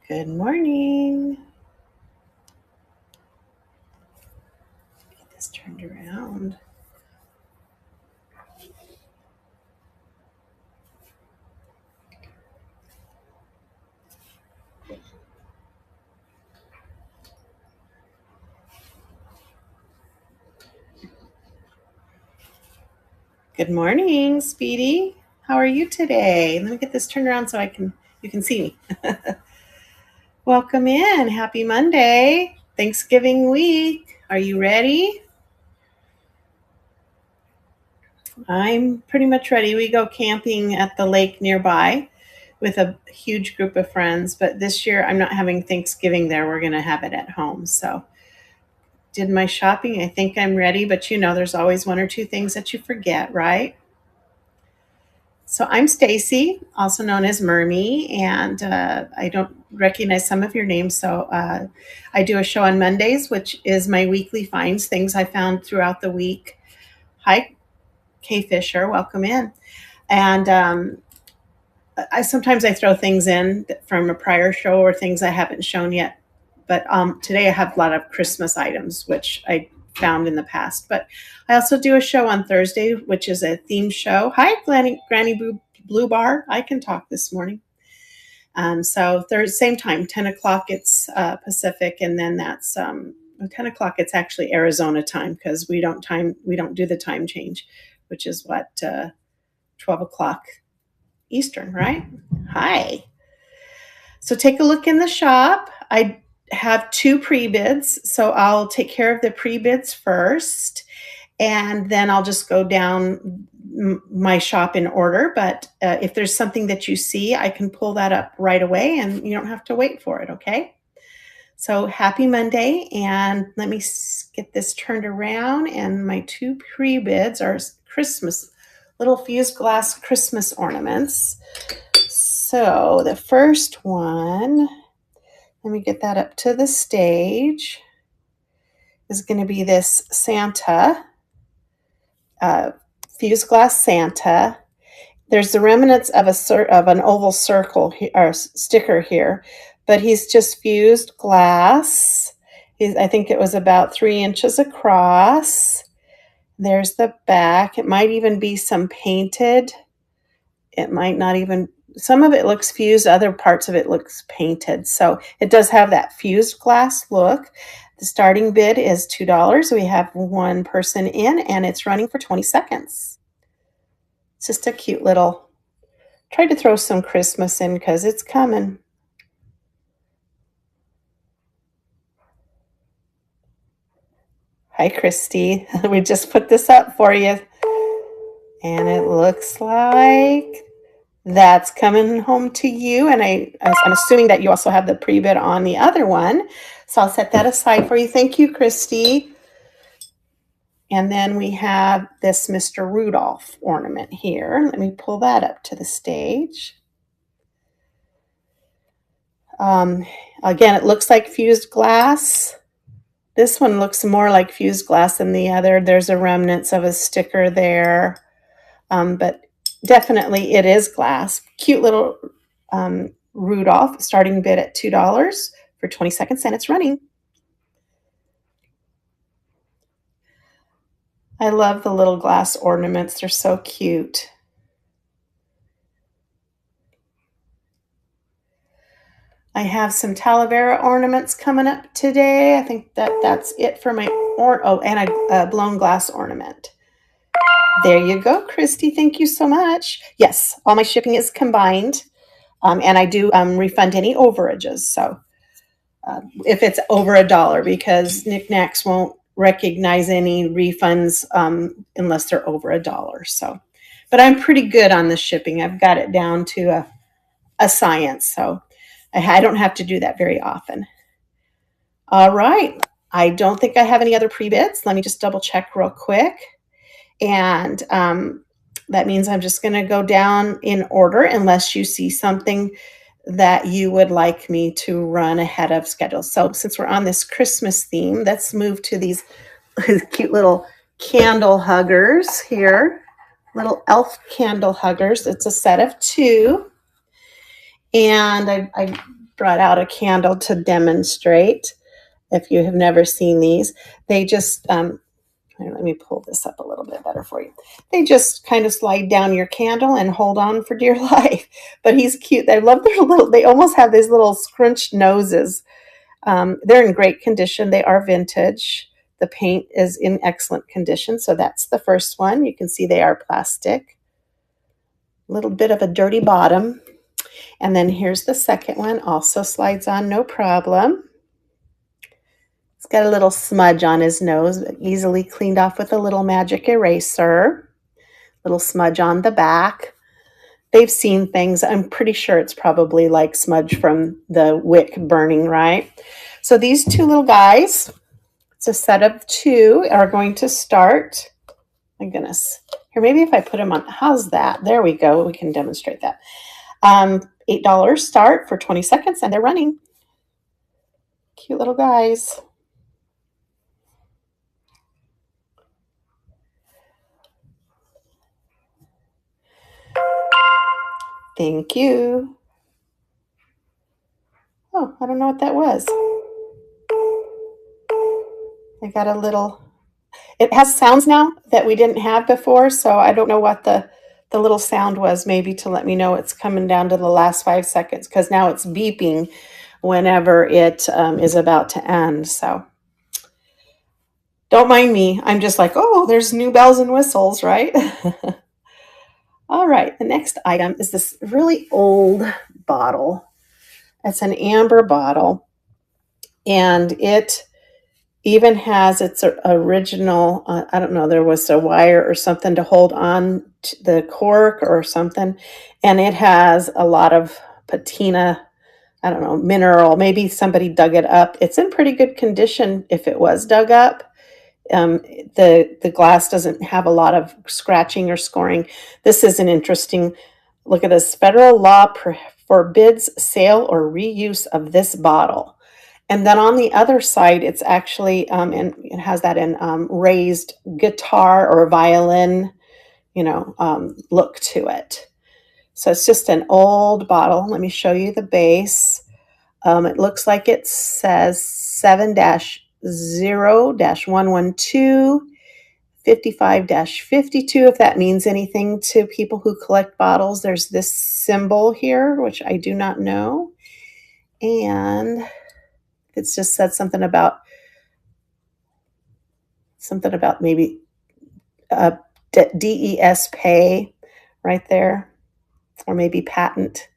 Good morning. Get this turned around. Good morning, Speedy. How are you today? Let me get this turned around so you can see me. Welcome in. Happy Monday. Thanksgiving week. Are you ready? I'm pretty much ready. We go camping at the lake nearby with a huge group of friends, but this year I'm not having Thanksgiving there. We're going to have it at home. So, did my shopping. I think I'm ready, but there's always one or two things that you forget, right? So I'm Stacy, also known as Mermy, and I don't recognize some of your names. So I do a show on Mondays, which is my weekly finds, things I found throughout the week. Hi, Kay Fisher, welcome in. And I throw things in from a prior show or things I haven't shown yet. But today I have a lot of Christmas items, which I found in the past. But I also do a show on Thursday, which is a theme show. Hi, Granny Blue Bar. I can talk this morning. So same time, 10 o'clock it's Pacific, and then that's 10 o'clock it's actually Arizona time because we don't do the time change, which is what 12 o'clock Eastern, right? Hi. So take a look in the shop. I have two pre-bids, so I'll take care of the pre-bids first, and then I'll just go down my shop in order. But if there's something that you see, I can pull that up right away, and you don't have to wait for it, okay? So happy Monday, and let me get this turned around, and my two pre-bids are Christmas, little fused glass Christmas ornaments. So the first one, let me get that up to the stage, is going to be this Santa, fused glass Santa. There's the remnants of an oval circle or sticker here, but he's just fused glass. I think it was about 3 inches across. There's the back. It might even be some painted. It might not even, some of it looks fused, other parts of it looks painted. So it does have that fused glass look. The starting bid is $2. We have one person in, and it's running for 20 seconds. It's just a cute little, tried to throw some Christmas in because it's coming. Hi, Christy. We just put this up for you. And it looks like that's coming home to you. And I'm assuming that you also have the pre-bid on the other one. So I'll set that aside for you. Thank you, Christy. And then we have this Mr. Rudolph ornament here. Let me pull that up to the stage. Again, it looks like fused glass. This one looks more like fused glass than the other. There's a remnants of a sticker there. But definitely it is glass. Cute little Rudolph, starting bid at $2 for 20 seconds, and it's running. I love the little glass ornaments. They're so cute. I have some Talavera ornaments coming up today. I think that's it for my, and a blown glass ornament. There you go, Christy. Thank you so much. Yes, all my shipping is combined, and I do refund any overages. So if it's over $1, because Knickknacks won't recognize any refunds unless they're over $1. So, but I'm pretty good on the shipping. I've got it down to a science. So I don't have to do that very often. All right. I don't think I have any other pre-bids. Let me just double check real quick. And that means I'm just going to go down in order unless you see something that you would like me to run ahead of schedule. So since we're on this Christmas theme, let's move to these cute little candle huggers here. Little elf candle huggers. It's a set of 2. And I brought out a candle to demonstrate. If you have never seen these, they just, let me pull this up a little bit better for you. They just kind of slide down your candle and hold on for dear life. But he's cute. I love their little, they almost have these little scrunched noses. They're in great condition. They are vintage. The paint is in excellent condition. So that's the first one. You can see they are plastic. A little bit of a dirty bottom. And then here's the second one. Also slides on, no problem. He's got a little smudge on his nose, easily cleaned off with a little magic eraser. Little smudge on the back. They've seen things. I'm pretty sure it's probably like smudge from the wick burning, right? So these two little guys, it's a set of two, are going to start. My goodness. Here, maybe if I put them on, how's that? There we go. We can demonstrate that. $8 start for 20 seconds, and they're running. Cute little guys. Thank you. Oh, I don't know what that was. I got a little, it has sounds now that we didn't have before, so I don't know what the little sound was, maybe to let me know it's coming down to the last 5 seconds, because now it's beeping whenever it is about to end. So don't mind me. I'm just like, oh, there's new bells and whistles, right? All right, the next item is this really old bottle. It's an amber bottle, and it even has its original, I don't know, there was a wire or something to hold on to the cork or something, and it has a lot of patina, I don't know, mineral. Maybe somebody dug it up. It's in pretty good condition if it was dug up. The glass doesn't have a lot of scratching or scoring. This is an interesting, look at this. Federal law forbids sale or reuse of this bottle. And then on the other side, it's actually, and it has that in raised guitar or violin, look to it. So it's just an old bottle. Let me show you the base. It looks like it says 7-0-112, 55-52, if that means anything to people who collect bottles. There's this symbol here, which I do not know. And it's just said something about maybe DES pay right there, or maybe patent.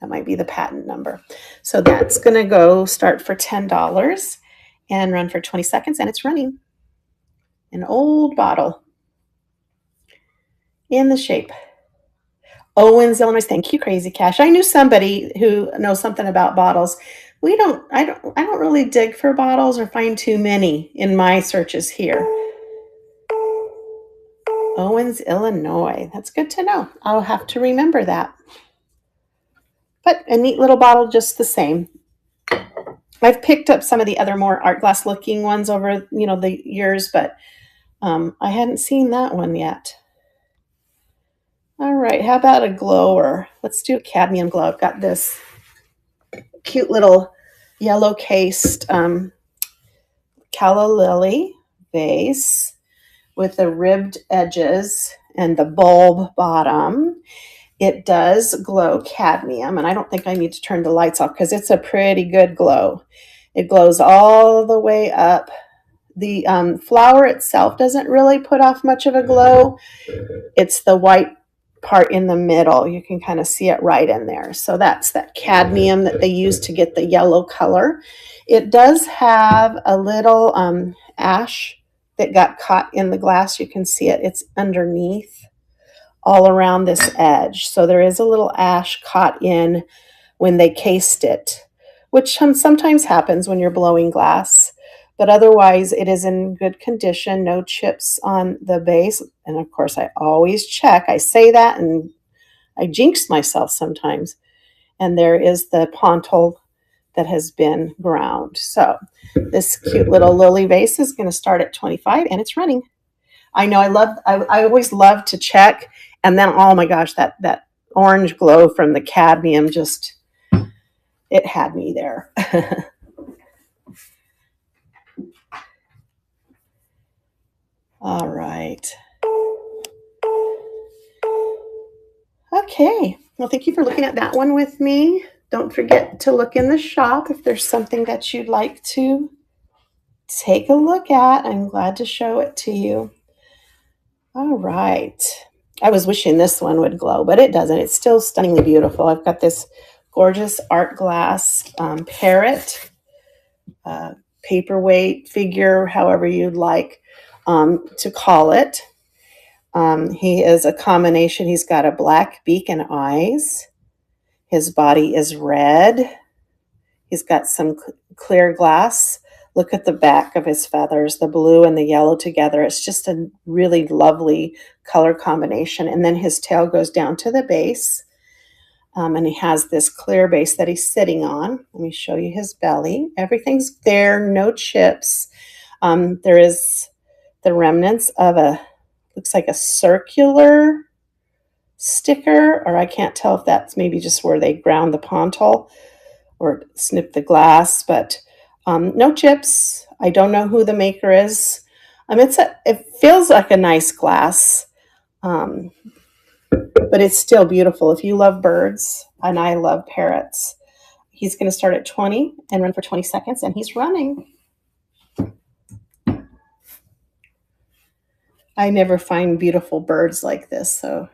That might be the patent number. So that's going to go start for $10 and run for 20 seconds, and it's running. An old bottle in the shape. Owens, Illinois. Thank you, Crazy Cash. I knew somebody who knows something about bottles. I don't really dig for bottles or find too many in my searches here. Owens, Illinois. That's good to know. I'll have to remember that. But a neat little bottle just the same. I've picked up some of the other more art glass looking ones over, the years, but I hadn't seen that one yet. All right, how about a glower? Let's do a cadmium glow. I've got this cute little yellow cased calla lily vase with the ribbed edges and the bulb bottom. It does glow cadmium, and I don't think I need to turn the lights off because it's a pretty good glow. It glows all the way up. The flower itself doesn't really put off much of a glow. It's the white part in the middle. You can kind of see it right in there. So that's that cadmium that they use to get the yellow color. It does have a little ash that got caught in the glass. You can see it. It's underneath all around this edge. So there is a little ash caught in when they cased it, which sometimes happens when you're blowing glass. But otherwise, it is in good condition, no chips on the base. And of course, I always check. I say that and I jinx myself sometimes. And there is the pontil that has been ground. So this cute little lily vase is going to start at 25 and it's running. I know I always love to check. And then, oh my gosh, that orange glow from the cadmium just, it had me there. All right. Okay. Well, thank you for looking at that one with me. Don't forget to look in the shop if there's something that you'd like to take a look at. I'm glad to show it to you. All right. I was wishing this one would glow, but it doesn't. It's still stunningly beautiful. I've got this gorgeous art glass parrot, paperweight figure, however you'd like to call it. He is a combination. He's got a black beak and eyes. His body is red. He's got some clear glass. Look at the back of his feathers, the blue and the yellow together. It's just a really lovely color combination. And then his tail goes down to the base. And he has this clear base that he's sitting on. Let me show you his belly. Everything's there, no chips. There is the remnants of looks like a circular sticker, or I can't tell if that's maybe just where they ground the pontal or snip the glass, but no chips. I don't know who the maker is. It feels like a nice glass, but it's still beautiful. If you love birds, and I love parrots, he's going to start at 20 and run for 20 seconds, and he's running. I never find beautiful birds like this, so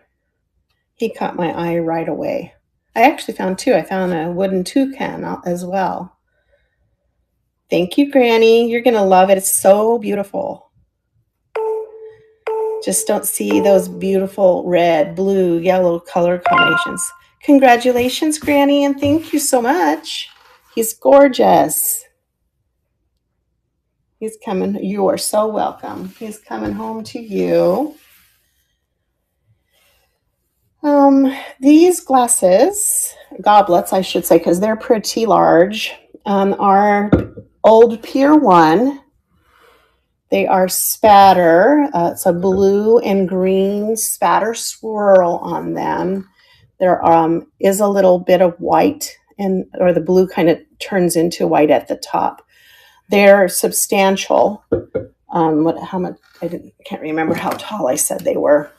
he caught my eye right away. I actually found two. I found a wooden toucan as well. Thank you, Granny. You're going to love it. It's so beautiful. Just don't see those beautiful red, blue, yellow color combinations. Congratulations, Granny, and thank you so much. He's gorgeous. He's coming. You are so welcome. He's coming home to you. These glasses, goblets, I should say, because they're pretty large, are Old Pier 1. They are spatter. It's a blue and green spatter swirl on them. There is a little bit of white, or the blue kind of turns into white at the top. They're substantial. How much? Can't remember how tall I said they were.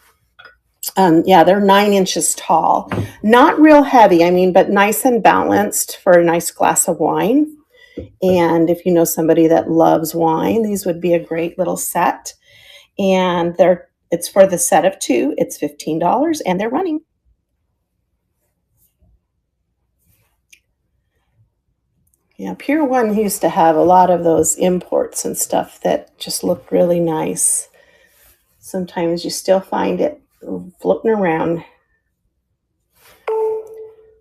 Yeah, they're 9 inches tall. Not real heavy, but nice and balanced for a nice glass of wine. And if you know somebody that loves wine, these would be a great little set. And it's for the set of 2. It's $15, and they're running. Yeah, Pier 1 used to have a lot of those imports and stuff that just look really nice. Sometimes you still find it floating around.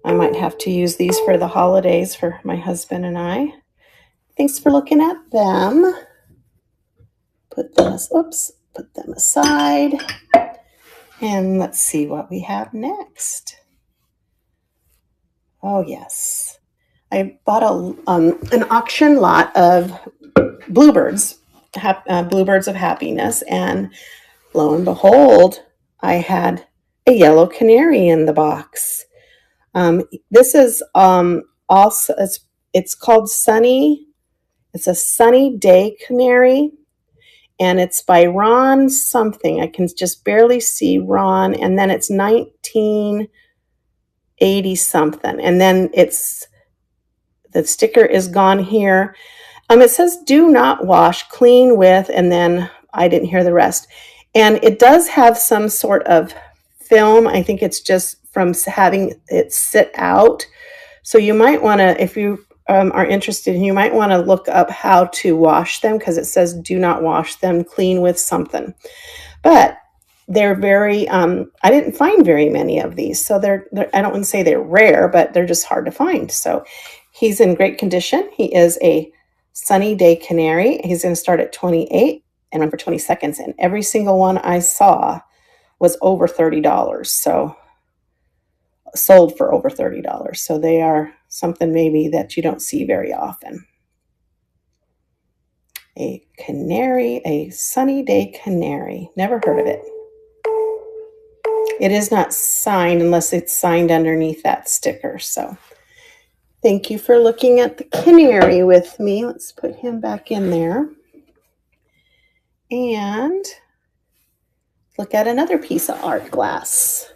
I might have to use these for the holidays for my husband and I. Thanks for looking at them. Put them aside. And let's see what we have next. Oh, yes. I bought an auction lot of bluebirds, bluebirds of happiness, and lo and behold, I had a yellow canary in the box. This is also, it's called Sunny. It's a Sunny Day Canary, and it's by Ron something. I can just barely see Ron, and then it's 1980 something, and then the sticker is gone here. It says do not wash, clean with, and then I didn't hear the rest. And it does have some sort of film. I think it's just from having it sit out. So you might want to, if you are interested, you might want to look up how to wash them, because it says do not wash them, clean with something. But they're very, I didn't find very many of these. So they're I don't want to say they're rare, but they're just hard to find. So he's in great condition. He is a Sunny Day Canary. He's going to start at 28 and run for 20 seconds. And every single one I saw was over $30. So sold for over $30. So they are something maybe that you don't see very often. A canary, a Sunny Day Canary. Never heard of it. It is not signed unless it's signed underneath that sticker. So Thank you for looking at the canary with me. Let's put him back in there. And look at another piece of art glass.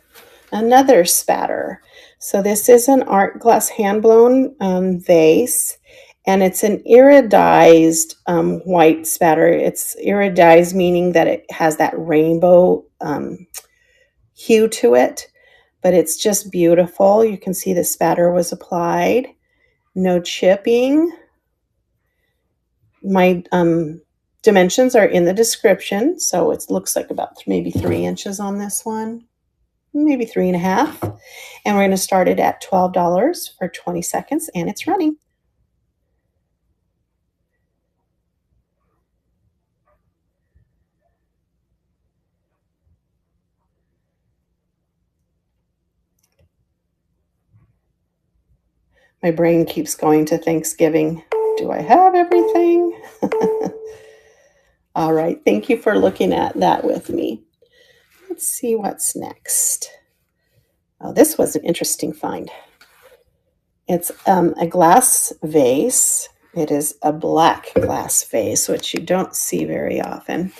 Another spatter. So this is an art glass hand-blown vase, and it's an iridized white spatter. It's iridized, meaning that it has that rainbow hue to it, but it's just beautiful. You can see the spatter was applied. No chipping. My dimensions are in the description, so it looks like about maybe 3 inches on this one, maybe 3.5. And we're going to start it at $12 for 20 seconds, and it's running. My brain keeps going to Thanksgiving. Do I have everything? All right. Thank you for looking at that with me. Let's see what's next. Oh, this was an interesting find. It's a glass vase. It is a black glass vase, which you don't see very often.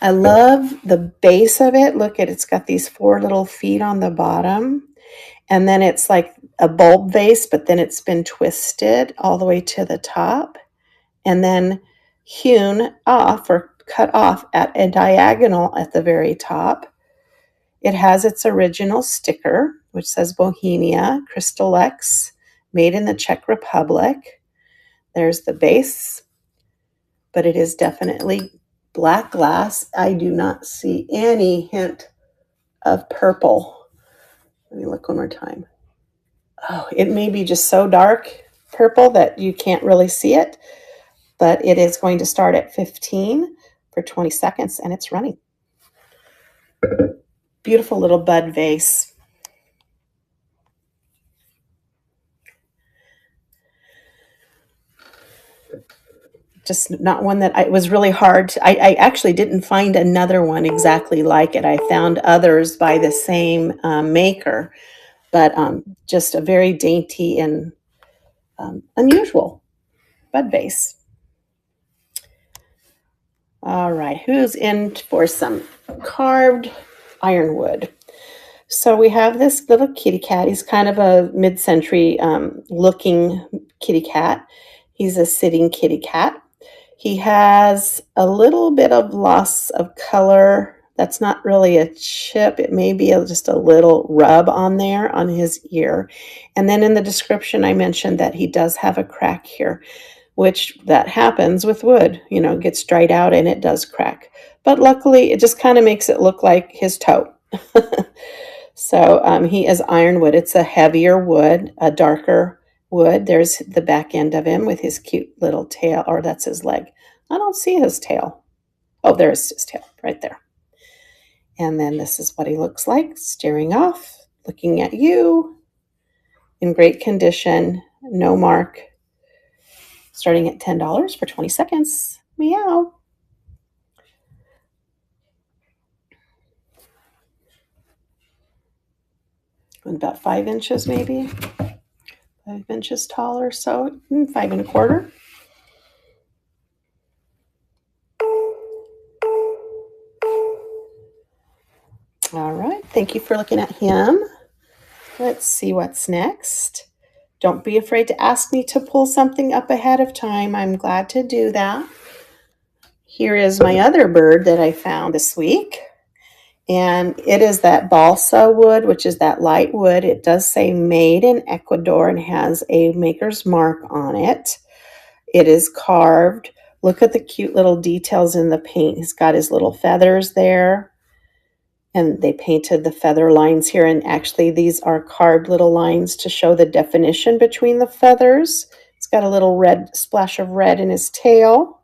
I love the base of it. Look at it's got these 4 little feet on the bottom. And then it's like a bulb vase, but then it's been twisted all the way to the top and then hewn off or cut off at a diagonal at the very top. It has its original sticker, which says Bohemia, Crystal X, made in the Czech Republic. There's the base, but it is definitely black glass. I do not see any hint of purple. Let me look one more time. Oh, it may be just so dark purple that you can't really see it, but it is going to start at 15 for 20 seconds, and it's running. Beautiful little bud vase. Just not one that it was really hard. I actually didn't find another one exactly like it. I found others by the same maker, but just a very dainty and unusual bud vase. All right, who's in for some carved ironwood? So we have this little kitty cat. He's kind of a mid-century looking kitty cat. He's a sitting kitty cat. He has a little bit of loss of color. That's not really a chip. It may be just a little rub on there on his ear. And then in the description, I mentioned that he does have a crack here, which that happens with wood. You know, it gets dried out and it does crack. But luckily, it just kind of makes it look like his toe. So he is ironwood. It's a heavier wood, a darker wood. There's the back end of him with his cute little tail, or that's his leg. I don't see his tail. Oh, there's his tail right there. And then this is what he looks like, staring off, looking at you, in great condition, no mark. Starting at $10 for 20 seconds. Meow. About 5 inches maybe. 5 inches tall or so. 5.25. All right. Thank you for looking at him. Let's see what's next. Don't be afraid to ask me to pull something up ahead of time. I'm glad to do that. Here is my other bird that I found this week. And it is that balsa wood, which is that light wood. It does say made in Ecuador and has a maker's mark on it. It is carved. Look at the cute little details in the paint. He's got his little feathers there. And they painted the feather lines here. And actually, these are carved little lines to show the definition between the feathers. It's got a little red splash of red in his tail.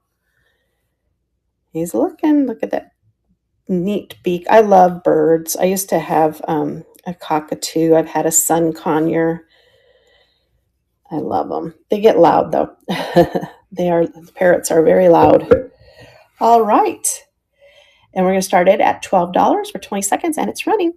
He's looking. Look at that neat beak. I love birds. I used to have a cockatoo. I've had a sun conure. I love them. They get loud though. Parrots are very loud. All right. And we're going to start it at $12 for 20 seconds, and it's running.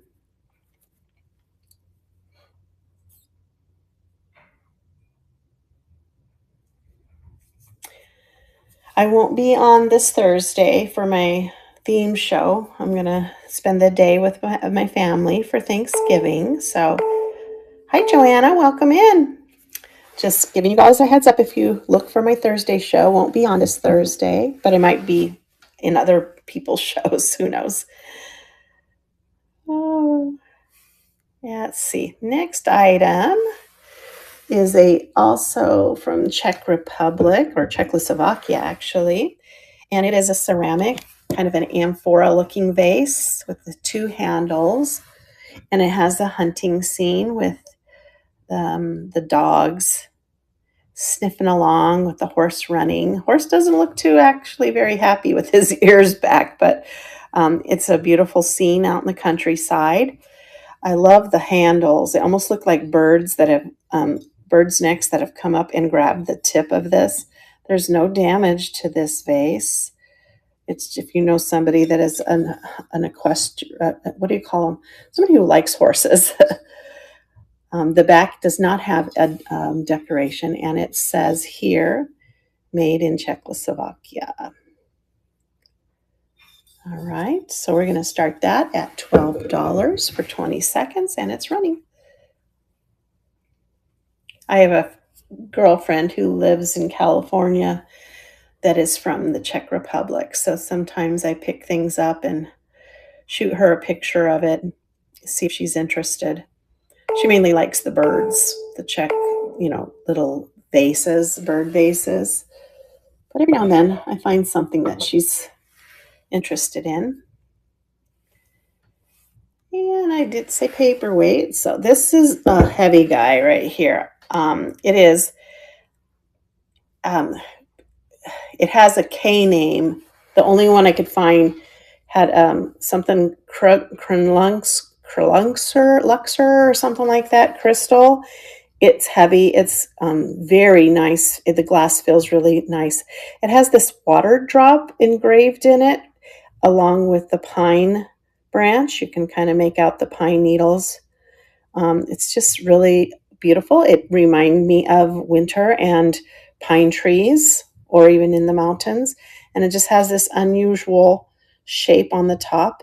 I won't be on this Thursday for my theme show. I'm going to spend the day with my family for Thanksgiving. So, hi, Joanna. Welcome in. Just giving you guys a heads up, if you look for my Thursday show, won't be on this Thursday, but it might be in other people's shows. Who knows? Oh, yeah, let's see. Next item is also from Czech Republic, or Czechoslovakia actually, and it is a ceramic, kind of an amphora looking vase with the two handles, and it has a hunting scene with the dogs sniffing along with the horse running. Horse doesn't look too actually very happy with his ears back, but it's a beautiful scene out in the countryside. I love the handles. They almost look like birds that have birds' necks that have come up and grabbed the tip of this. There's no damage to this vase. It's, if you know somebody that is an equestrian, what do you call them? Somebody who likes horses. The back does not have a decoration, and it says here, made in Czechoslovakia. All right, so we're going to start that at $12 for 20 seconds, and it's running. I have a girlfriend who lives in California that is from the Czech Republic, so sometimes I pick things up and shoot her a picture of it, see if she's interested. She mainly likes the birds, the Czech, little vases, bird vases. But every now and then I find something that she's interested in. And I did say paperweight. So this is a heavy guy right here. It is, it has a K name. The only one I could find had something Luxor or something like that, crystal. It's heavy. It's very nice. The glass feels really nice. It has this water drop engraved in it, along with the pine branch. You can kind of make out the pine needles. It's just really beautiful. It reminds me of winter and pine trees, or even in the mountains. And it just has this unusual shape on the top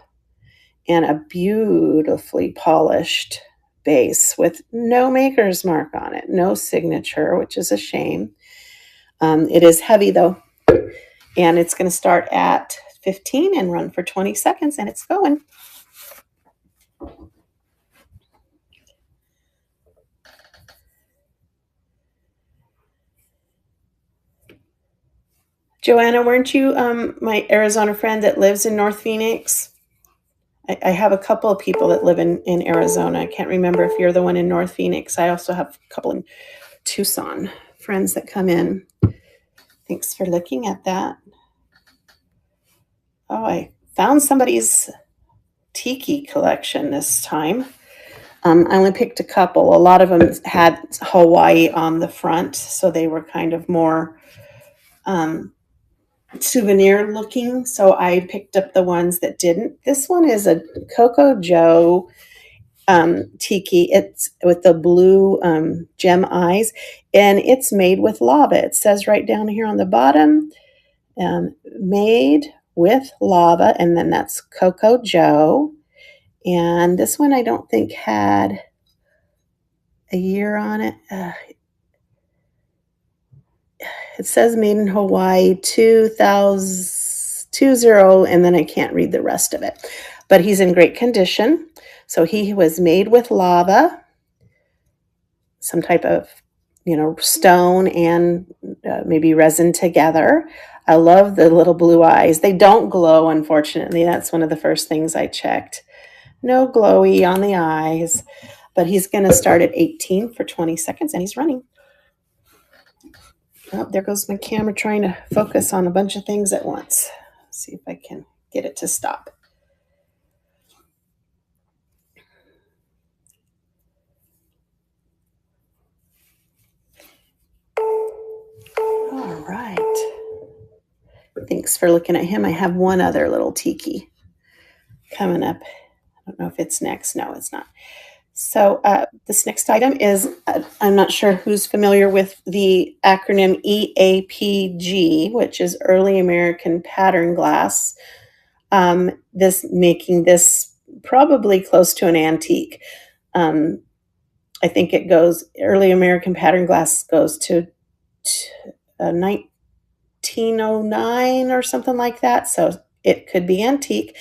and a beautifully polished base with no maker's mark on it, no signature, which is a shame. It is heavy though, and it's going to start at 15 and run for 20 seconds, and it's going. Joanna, weren't you my Arizona friend that lives in North Phoenix? I have a couple of people that live in Arizona. I can't remember if you're the one in North Phoenix. I also have a couple in Tucson, friends that come in. Thanks for looking at that. Oh, I found somebody's tiki collection this time. I only picked a couple. A lot of them had Hawaii on the front, so they were kind of more souvenir looking. So I picked up the ones that didn't. This one is a Coco Joe tiki. It's with the blue gem eyes, and it's made with lava. It says right down here on the bottom, made with lava, and then that's Coco Joe. And this one I don't think had a year on it. It says made in Hawaii 2020, and then I can't read the rest of it. But he's in great condition. So he was made with lava, some type of, stone and maybe resin together. I love the little blue eyes. They don't glow, unfortunately. That's one of the first things I checked. No glowy on the eyes, but he's going to start at 18 for 20 seconds, and he's running. Oh, there goes my camera trying to focus on a bunch of things at once. Let's see if I can get it to stop. All right. Thanks for looking at him. I have one other little tiki coming up. I don't know if it's next. No, it's not. So this next item is, I'm not sure who's familiar with the acronym EAPG, which is Early American Pattern Glass. This making this probably close to an antique. Um, I think it goes, Early American Pattern Glass goes to 1909 or something like that. So it could be antique.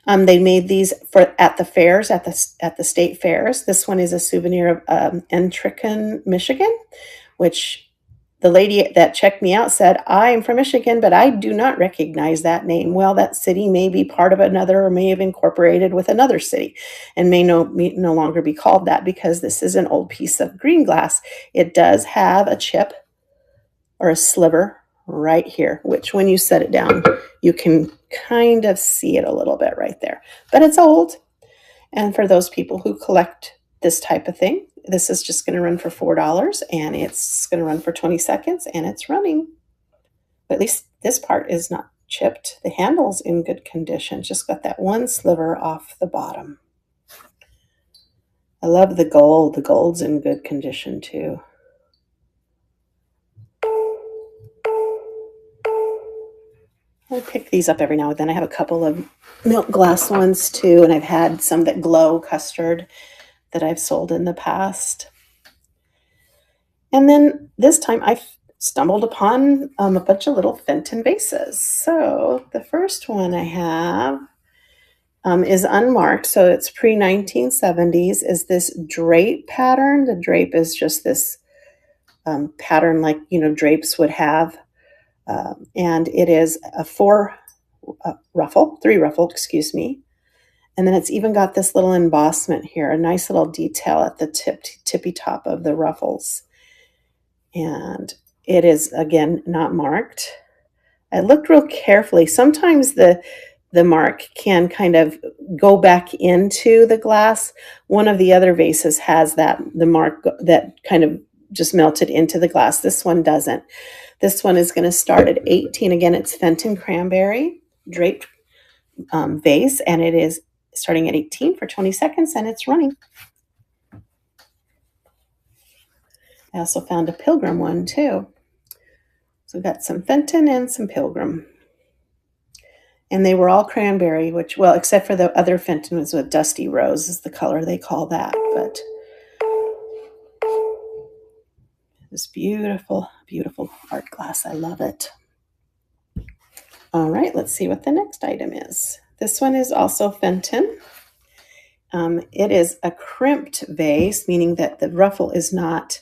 They made these for at the fairs, at the state fairs. This one is a souvenir of Entrecon, Michigan, which the lady that checked me out said, I am from Michigan, but I do not recognize that name. Well, that city may be part of another or may have incorporated with another city and may no longer be called that because this is an old piece of green glass. It does have a chip or a sliver right here, which when you set it down, you can kind of see it a little bit right there. But it's old. And for those people who collect this type of thing, this is just going to run for $4 and it's going to run for 20 seconds and it's running. But at least this part is not chipped. The handle's in good condition. Just got that one sliver off the bottom. I love the gold. The gold's in good condition too. I pick these up every now and then. I have a couple of milk glass ones too, and I've had some that glow custard that I've sold in the past. And then this time I stumbled upon a bunch of little Fenton vases. So the first one I have is unmarked, so it's pre-1970s, is this drape pattern. The drape is just this pattern like, drapes would have. And it is a three ruffle, excuse me. And then it's even got this little embossment here, a nice little detail at the tippy top of the ruffles. And it is, again, not marked. I looked real carefully. Sometimes the mark can kind of go back into the glass. One of the other vases has the mark that kind of just melted into the glass. This one doesn't. This one is going to start at 18. Again, it's Fenton Cranberry draped vase, and it is starting at 18 for 20 seconds, and it's running. I also found a Pilgrim one, too. So we've got some Fenton and some Pilgrim. And they were all cranberry, except for the other Fenton was with Dusty Rose is the color they call that, but this beautiful, beautiful art glass. I love it. All right, let's see what the next item is. This one is also Fenton. It is a crimped vase, meaning that the ruffle is not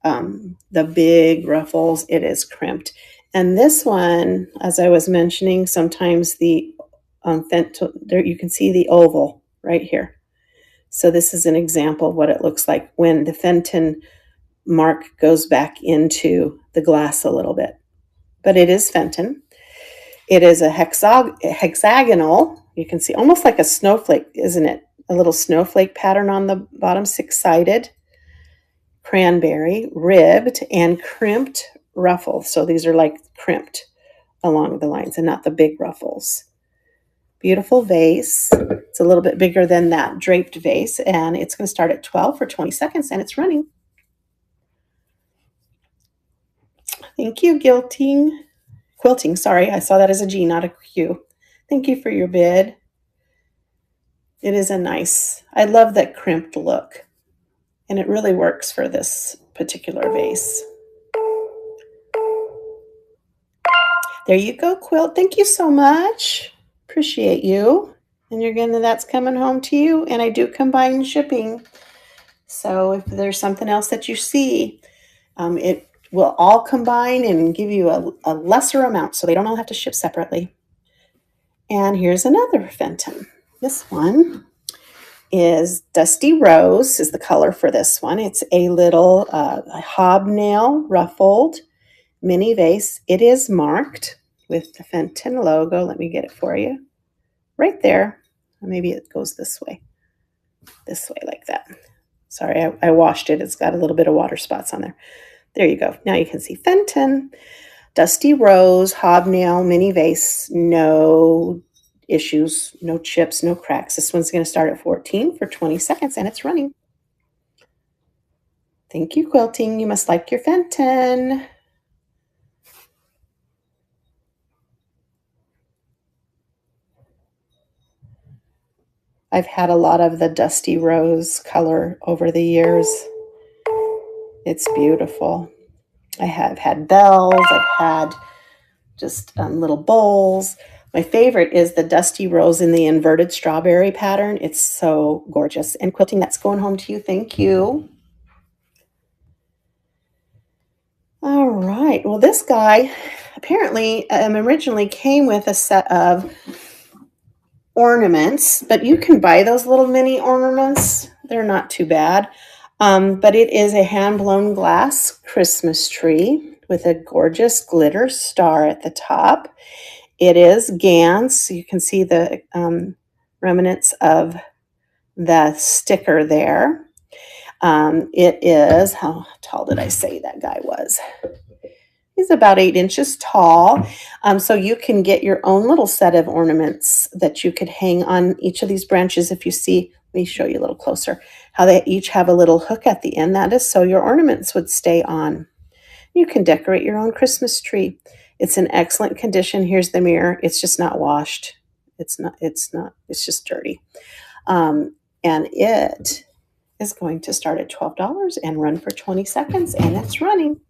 the big ruffles. It is crimped. And this one, as I was mentioning, sometimes the Fenton, there you can see the oval right here. So this is an example of what it looks like when the Fenton mark goes back into the glass a little bit. But it is Fenton. It is a hexagonal, you can see almost like a snowflake, isn't it? A little snowflake pattern on the bottom, 6-sided, cranberry, ribbed, and crimped ruffles. So these are like crimped along the lines and not the big ruffles. Beautiful vase. It's a little bit bigger than that draped vase, and it's going to start at 12 for 20 seconds, and it's running. Thank you, Quilting, sorry, I saw that as a G, not a Q. Thank you for your bid. It is I love that crimped look, and it really works for this particular vase. There you go, Quilt. Thank you so much. Appreciate you. And that's coming home to you, and I do combine shipping. So if there's something else that you see, it will all combine and give you a lesser amount, so they don't all have to ship separately. And here's another Fenton. This one is Dusty Rose is the color for this one. It's a little hobnail ruffled mini vase. It is marked with the Fenton logo. Let me get it for you. Right there. Maybe it goes this way like that. Sorry, I washed it. It's got a little bit of water spots on there. There you go. Now you can see Fenton, Dusty Rose, hobnail, mini vase, no issues, no chips, no cracks. This one's going to start at 14 for 20 seconds, and it's running. Thank you, quilting. You must like your Fenton. I've had a lot of the dusty rose color over the years. It's beautiful. I have had bells. I've had just little bowls. My favorite is the dusty rose in the inverted strawberry pattern. It's so gorgeous. And quilting, that's going home to you. Thank you. All right. Well, this guy apparently originally came with a set of ornaments, but you can buy those little mini ornaments. They're not too bad. But it is a hand-blown glass Christmas tree with a gorgeous glitter star at the top. It is Gans. You can see the remnants of the sticker there. It is, how tall did I say that guy was? He's about 8 inches tall. So you can get your own little set of ornaments that you could hang on each of these branches. If you see, let me show you a little closer, how they each have a little hook at the end. That is so your ornaments would stay on. You can decorate your own Christmas tree. It's in excellent condition. Here's the mirror. It's just not washed. It's just dirty. And it is going to start at $12 and run for 20 seconds, and it's running.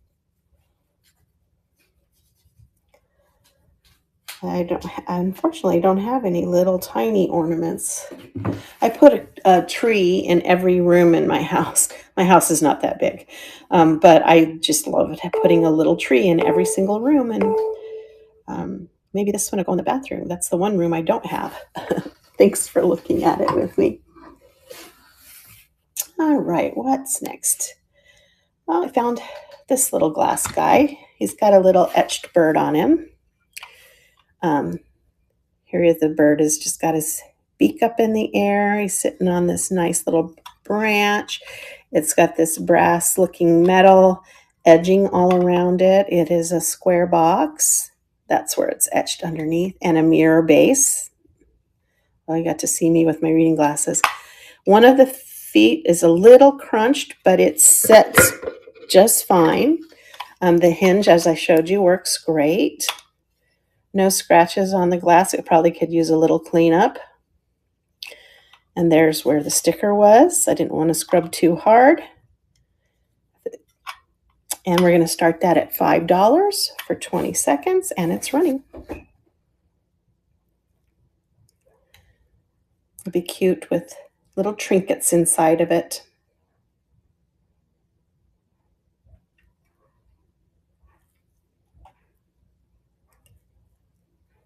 I unfortunately don't have any little tiny ornaments. I put a tree in every room in my house. My house is not that big, but I just love it, putting a little tree in every single room. And maybe this one will go in the bathroom. That's the one room I don't have. Thanks for looking at it with me. All right, what's next? Well, I found this little glass guy. He's got a little etched bird on him. Here is the bird has just got his beak up in the air. He's sitting on this nice little branch. It's got this brass looking metal edging all around it. It is a square box. That's where it's etched underneath, and a mirror base. Well, you got to see me with my reading glasses. One of the feet is a little crunched, but it sets just fine. The hinge, as I showed you, works great. No scratches on the glass. It probably could use a little cleanup. And there's where the sticker was. I didn't want to scrub too hard. And we're going to start that at $5 for 20 seconds, and it's running. It'll be cute with little trinkets inside of it.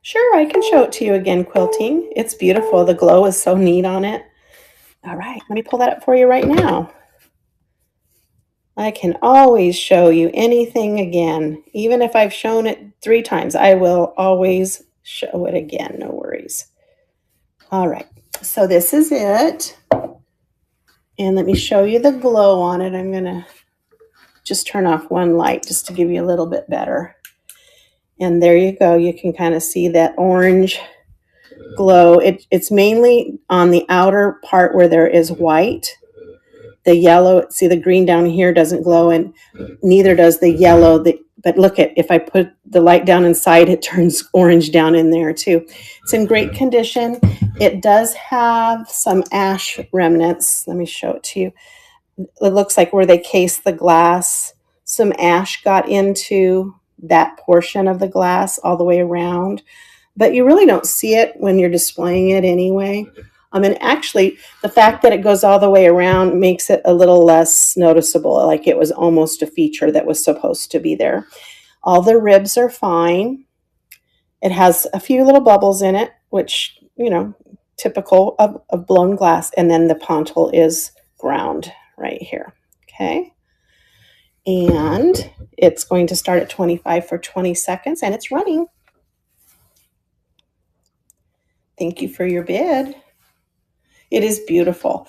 Sure, I can show it to you again, quilting. It's beautiful. The glow is so neat on it. All right, let me pull that up for you right now. I can always show you anything again. Even if I've shown it 3 times, I will always show it again. No worries. All right, so this is it. And let me show you the glow on it. I'm going to just turn off one light just to give you a little bit better. And there you go. You can kind of see that orange glow. It's mainly on the outer part where there is white. The yellow, see the green down here doesn't glow, and neither does the yellow. But look at, if I put the light down inside, it turns orange down in there too. It's in great condition. It does have some ash remnants. Let me show it to you. It looks like where they cased the glass, some ash got into that portion of the glass all the way around, but you really don't see it when you're displaying it anyway. And actually, the fact that it goes all the way around makes it a little less noticeable, like it was almost a feature that was supposed to be there. All the ribs are fine. It has a few little bubbles in it, which, you know, typical of blown glass, and then the pontil is ground right here. Okay. And it's going to start at 25 for 20 seconds, and it's running. Thank you for your bid. It is beautiful.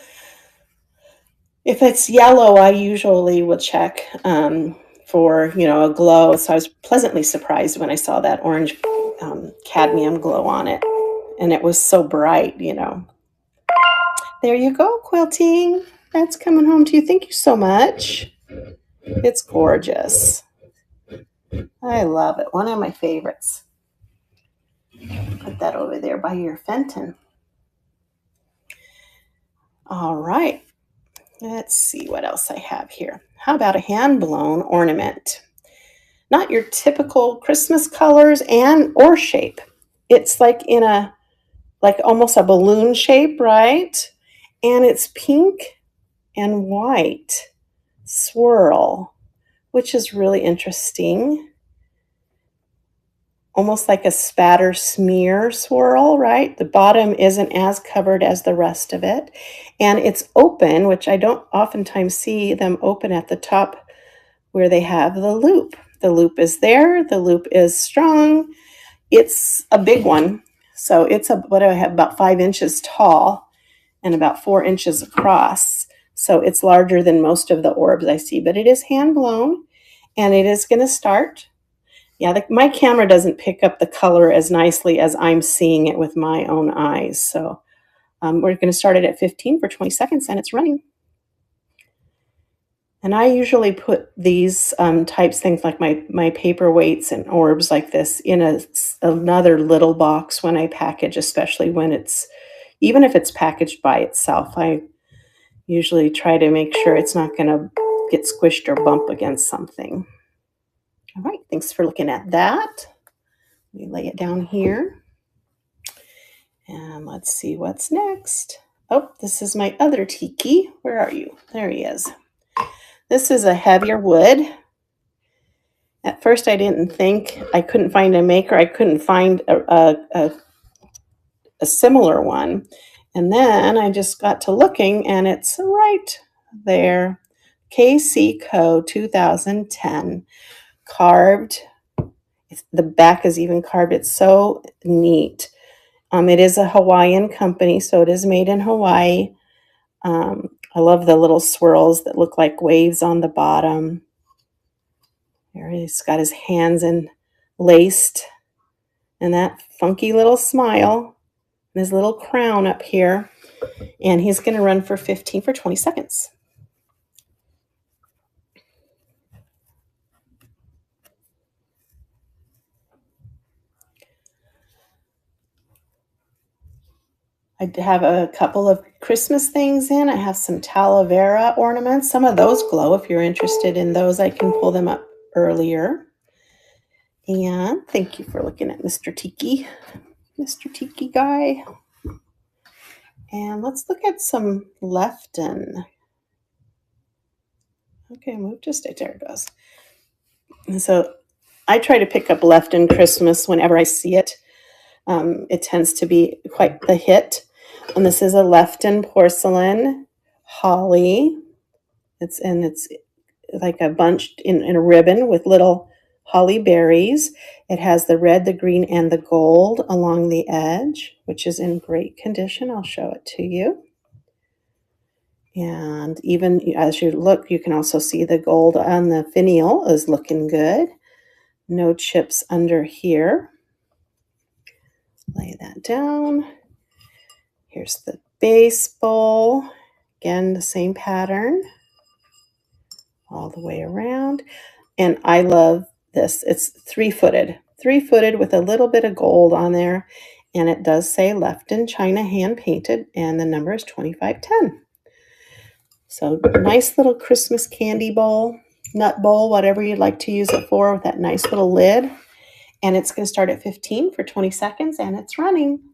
If it's yellow, I usually will check for, you know, a glow. So I was pleasantly surprised when I saw that orange cadmium glow on it. And it was so bright, you know. There you go, quilting. That's coming home to you. Thank you so much. It's gorgeous. I love it. One of my favorites. Put that over there by your Fenton. All right. Let's see what else I have here. How about a hand-blown ornament? Not your typical Christmas colors and or shape. It's like in a almost a balloon shape, right? And it's pink and white swirl, which is really interesting. Almost like a spatter smear swirl, right? The bottom isn't as covered as the rest of it. And it's open, which I don't oftentimes see them open at the top where they have the loop. The loop is there. The loop is strong. It's a big one. So it's what do I have? About 5 inches tall and about 4 inches across. So it's larger than most of the orbs I see, but it is hand blown and it is going to start. Yeah, my camera doesn't pick up the color as nicely as I'm seeing it with my own eyes. So we're going to start it at 15 for 20 seconds and it's running. And I usually put these types, things like my paperweights and orbs like this in another little box when I package, especially when even if it's packaged by itself. I usually try to make sure it's not going to get squished or bump against something. All right, thanks for looking at that. Let me lay it down here. And let's see what's next. Oh, this is my other tiki. Where are you? There he is. This is a heavier wood. At first I didn't think, I couldn't find a maker. I couldn't find a similar one. And then I just got to looking and it's right there. KC Co 2010. Carved. The back is even carved. It's so neat. It is a Hawaiian company, so it is made in Hawaii. I love the little swirls that look like waves on the bottom. There he's got his hands laced and that funky little smile and his little crown up here. And he's going to run for 15 for 20 seconds. I have a couple of Christmas things in. I have some Talavera ornaments. Some of those glow. If you're interested in those, I can pull them up earlier. And thank you for looking at Mr. Tiki guy. And let's look at some Lefton. Okay, move just there it goes. And so I try to pick up Lefton Christmas whenever I see it. It tends to be quite the hit. And this is a Lefton porcelain holly. It's like a bunch in a ribbon with little holly berries. It has the red, the green, and the gold along the edge, which is in great condition. I'll show it to you. And even as you look, you can also see the gold on the finial is looking good. No chips under here. Lay that down. Here's the base bowl. Again, the same pattern all the way around. And I love this. It's three-footed with a little bit of gold on there. And it does say Lefton China hand painted, and the number is 2510. So nice little Christmas candy bowl, nut bowl, whatever you'd like to use it for, with that nice little lid. And it's going to start at 15 for 20 seconds, and it's running.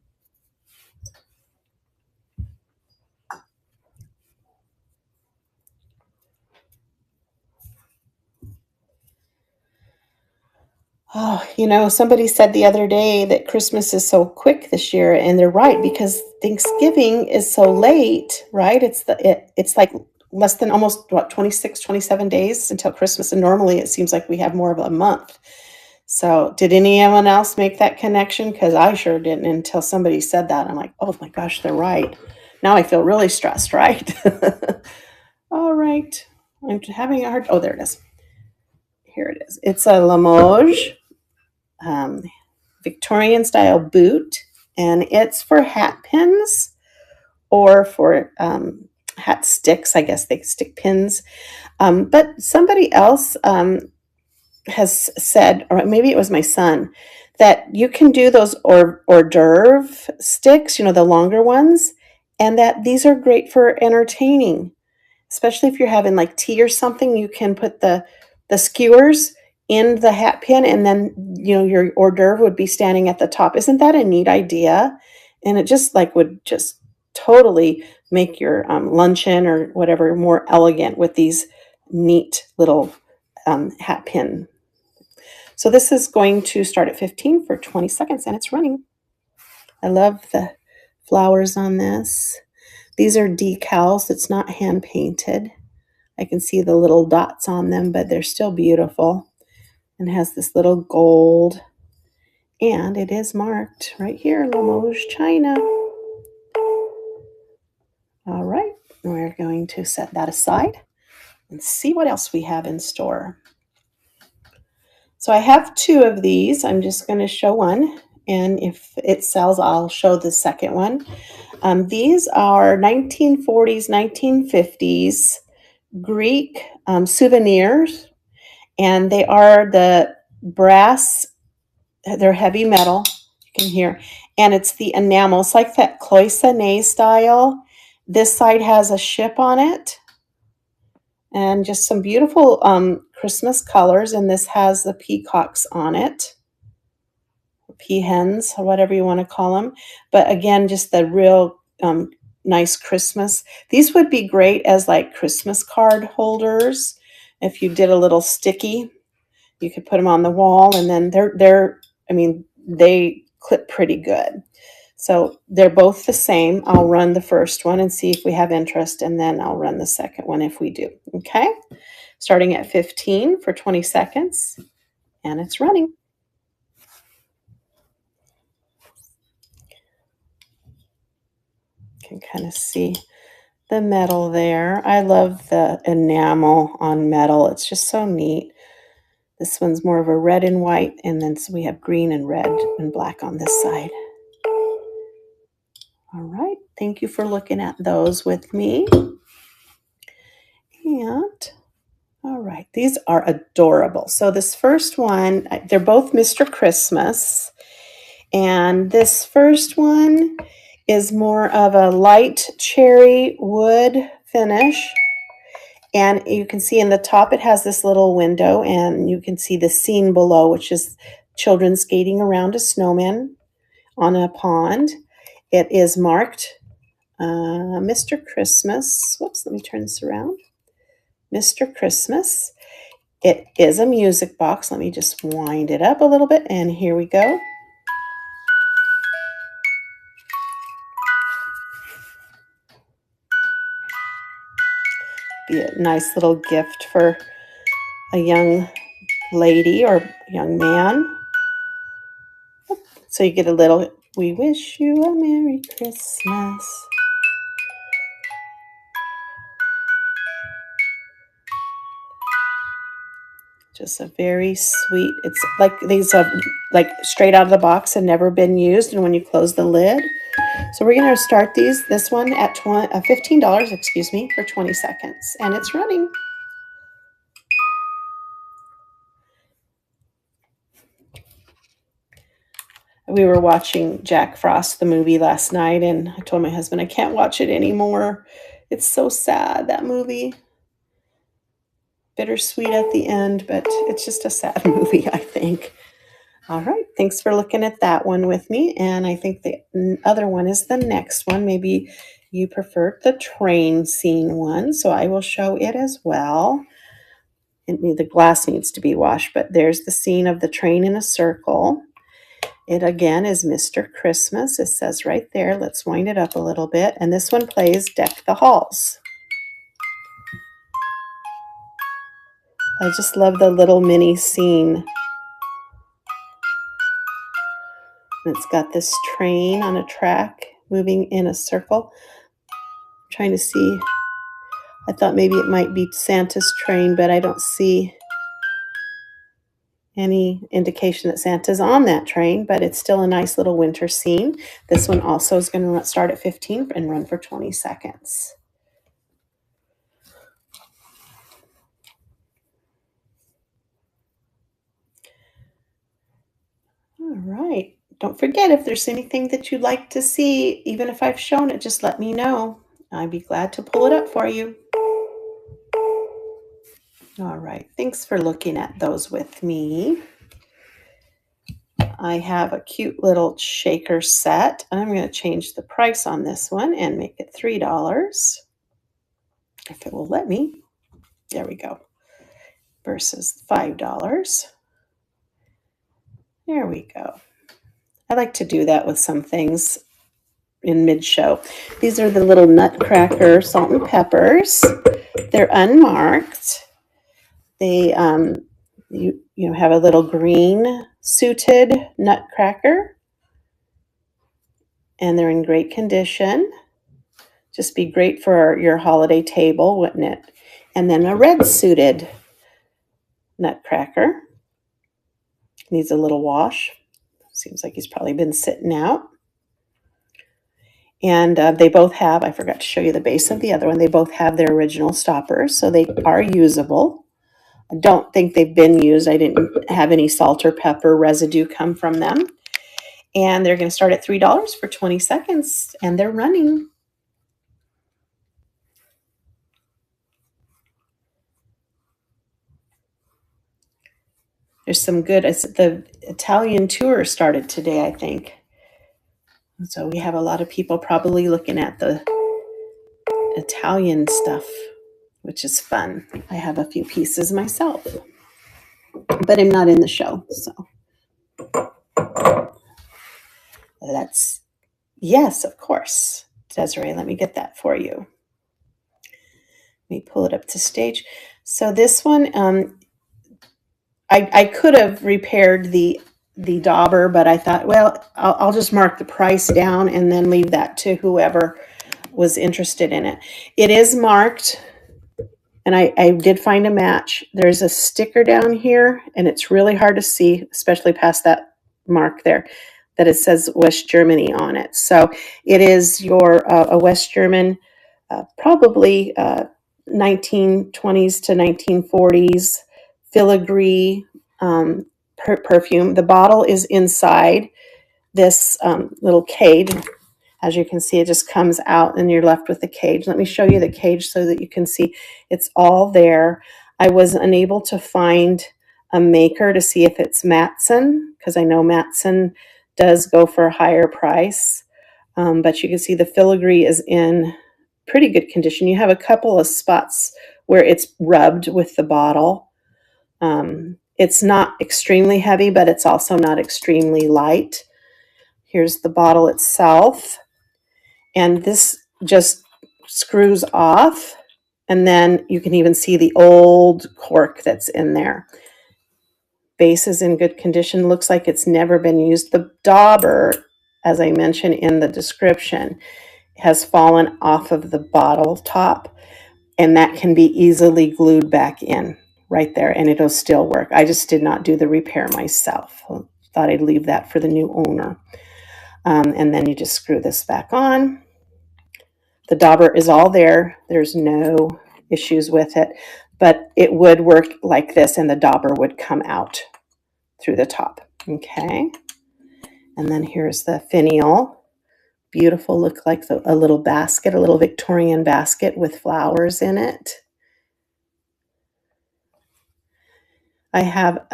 Oh, somebody said the other day that Christmas is so quick this year, and they're right, because Thanksgiving is so late, right? It's like less than almost 26, 27 days until Christmas, and normally it seems like we have more of a month. So did anyone else make that connection? Because I sure didn't until somebody said that. I'm like, oh my gosh, they're right. Now I feel really stressed, right? All right. I'm having a hard, oh, there it is. Here it is. It's a Limoges Victorian style boot, and it's for hat pins or for hat sticks. I guess they stick pins. But somebody else has said, or maybe it was my son, that you can do those hors d'oeuvre sticks, the longer ones, and that these are great for entertaining, especially if you're having like tea or something. You can put the skewers in the hat pin, and then your hors d'oeuvre would be standing at the top. Isn't that a neat idea? And it just like would just totally make your luncheon or whatever more elegant with these neat little hat pin. So this is going to start at 15 for 20 seconds, and it's running. I love the flowers on this. These are decals. It's not hand painted. I can see the little dots on them, but they're still beautiful. And has this little gold. And it is marked right here, Limoges, China. All right, we're going to set that aside and see what else we have in store. So I have 2 of these. I'm just going to show one, and if it sells, I'll show the second one. These are 1940s, 1950s Greek souvenirs, and they are the brass. They're heavy metal. You can hear, and it's the enamel. It's like that cloisonné style. This side has a ship on it, and just some beautiful Christmas colors. And this has the peacocks on it, peahens, or whatever you want to call them. But again, just the real nice Christmas. These would be great as like Christmas card holders. If you did a little sticky, you could put them on the wall, and then they clip pretty good. So they're both the same. I'll run the first one and see if we have interest, and then I'll run the second one if we do. Okay, starting at 15 for 20 seconds, and it's running. You can kind of see the metal there. I love the enamel on metal. It's just so neat. This one's more of a red and white, and then so we have green and red and black on this side. All right, thank you for looking at those with me. And all right, these are adorable. So this first one, they're both Mr. Christmas, and this first one is more of a light cherry wood finish. And you can see in the top, it has this little window, and you can see the scene below, which is children skating around a snowman on a pond. It is marked Mr. Christmas. Whoops, let me turn this around. Mr. Christmas. It is a music box. Let me just wind it up a little bit, and here we go. Be a nice little gift for a young lady or young man. So you get a little, "We wish you a Merry Christmas." Just a very sweet, it's like these are like straight out of the box and never been used, and when you close the lid. So we're going to start this one at $15, excuse me, for 20 seconds, and it's running. We were watching Jack Frost, the movie, last night, and I told my husband I can't watch it anymore. It's so sad, that movie. Bittersweet at the end, but it's just a sad movie, I think. All right, thanks for looking at that one with me, and I think the other one is the next one. Maybe you prefer the train scene one, so I will show it as well. The glass needs to be washed, but there's the scene of the train in a circle. It again is Mr. Christmas. It says right there. Let's wind it up a little bit, and this one plays Deck the Halls. I just love the little mini scene. It's got this train on a track moving in a circle. I'm trying to see. I thought maybe it might be Santa's train, but I don't see any indication that Santa's on that train, but it's still a nice little winter scene. This one also is going to start at 15 and run for 20 seconds. right. Don't forget, if there's anything that you'd like to see, even if I've shown it, just let me know. I'd be glad to pull it up for you. All right. Thanks for looking at those with me. I have a cute little shaker set. I'm going to change the price on this one and make it $3. If it will let me. There we go. Versus $5. There we go. I like to do that with some things in mid-show. These are the little nutcracker salt and peppers. They're unmarked. They you have a little green suited nutcracker, and they're in great condition. Just be great for your holiday table, wouldn't it? And then a red suited nutcracker. Needs a little wash. Seems like he's probably been sitting out. And they both have, I forgot to show you the base of the other one, they both have their original stoppers, so they are usable. I don't think they've been used. I didn't have any salt or pepper residue come from them. And they're going to start at $3 for 20 seconds, and they're running. There's some good, the Italian tour started today, I think. So we have a lot of people probably looking at the Italian stuff, which is fun. I have a few pieces myself, but I'm not in the show, so that's, yes, of course. Desiree, let me get that for you. Let me pull it up to stage. So this one, I could have repaired the dauber, but I thought, well, I'll just mark the price down and then leave that to whoever was interested in it. It is marked, and I did find a match. There's a sticker down here, and it's really hard to see, especially past that mark there, that it says West Germany on it. So it is your a West German, probably 1920s to 1940s filigree perfume. The bottle is inside this little cage. As you can see, it just comes out and you're left with the cage. Let me show you the cage so that you can see it's all there. I was unable to find a maker to see if it's Matson, because I know Matson does go for a higher price. But you can see the filigree is in pretty good condition. You have a couple of spots where it's rubbed with the bottle. It's not extremely heavy, but it's also not extremely light. Here's the bottle itself. And this just screws off. And then you can even see the old cork that's in there. Base is in good condition. Looks like it's never been used. The dauber, as I mentioned in the description, has fallen off of the bottle top, and that can be easily glued back in right there, and it'll still work. I just did not do the repair myself. Thought I'd leave that for the new owner. And then you just screw this back on. The dauber is all there. There's no issues with it, but it would work like this, and the dauber would come out through the top. Okay. And then here's the finial. Beautiful, look like a little basket, a little Victorian basket with flowers in it. I have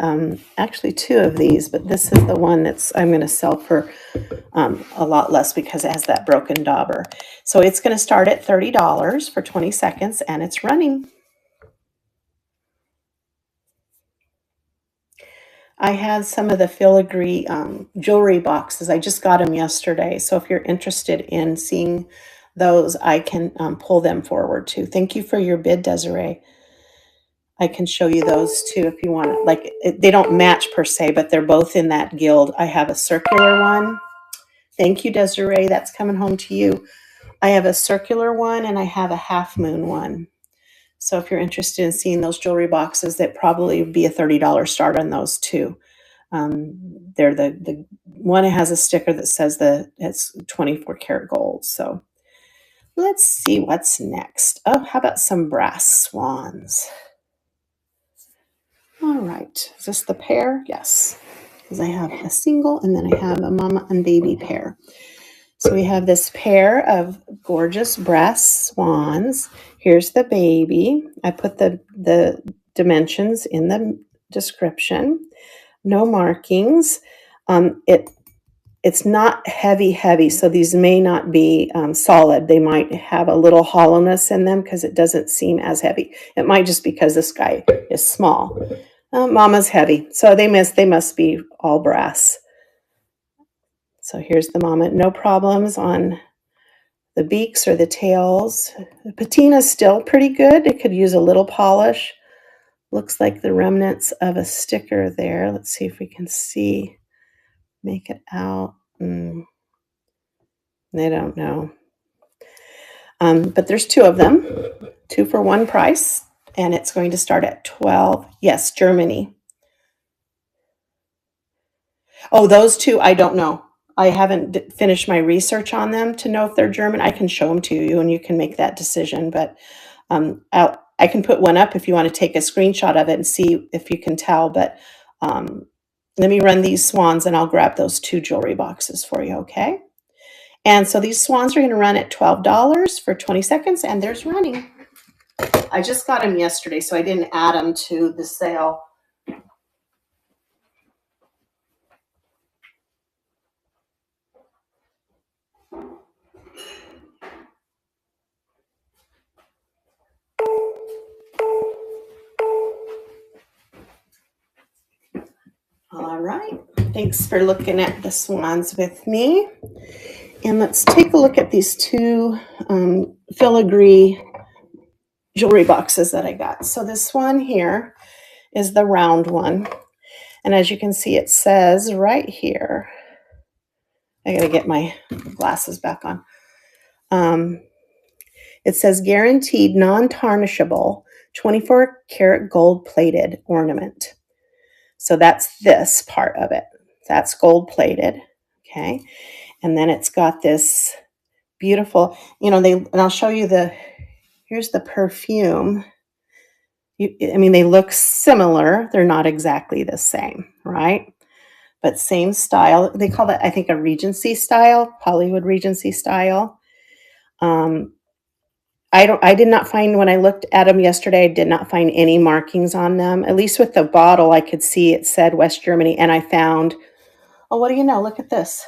actually two of these, but this is the one that's I'm going to sell for a lot less because it has that broken dauber. So it's going to start at $30 for 20 seconds, and it's running. I have some of the filigree jewelry boxes. I just got them yesterday. So if you're interested in seeing those, I can pull them forward too. Thank you for your bid, Desiree. I can show you those too if you want it. Like they don't match per se, but they're both in that guild. I have a circular one. Thank you, Desiree. That's coming home to you. I have a circular one and I have a half moon one. So if you're interested in seeing those jewelry boxes, that probably would be a $30 start on those too. They're the one has a sticker that says that it's 24 karat gold. So let's see what's next. Oh, how about some brass swans? All right, is this the pair? Yes. because I have a single and then I have a mama and baby pair. So we have this pair of gorgeous brass swans. Here's the baby. I put the dimensions in the description. No markings. It's not heavy, so these may not be solid. They might have a little hollowness in them because it doesn't seem as heavy. It might just because this guy is small. Mama's heavy, so they must be all brass. So here's the mama. No problems on the beaks or the tails. The patina is still pretty good. It could use a little polish. Looks like the remnants of a sticker there. Let's see if we can make it out. I don't know. But there's two of them, 2 for 1 price, and it's going to start at 12. Yes, Germany. Oh, those two, I don't know. I haven't finished my research on them to know if they're German. I can show them to you and you can make that decision. But I can put one up if you want to take a screenshot of it and see if you can tell. But let me run these swans and I'll grab those 2 jewelry boxes for you, okay? And so these swans are going to run at $12 for 20 seconds, and there's running. I just got them yesterday, so I didn't add them to the sale. All right. Thanks for looking at the swans with me. And let's take a look at these 2 filigree jewelry boxes that I got. So this one here is the round one. And as you can see, it says right here, I got to get my glasses back on. It says guaranteed non-tarnishable 24 karat gold plated ornament. So that's this part of it. That's gold plated. Okay. And then it's got this beautiful, and I'll show you here's the perfume. They look similar. They're not exactly the same, right? But same style. They call that, I think, a Regency style, Hollywood Regency style. I did not find, when I looked at them yesterday, I did not find any markings on them. At least with the bottle, I could see it said West Germany. And I found, oh, what do you know? Look at this.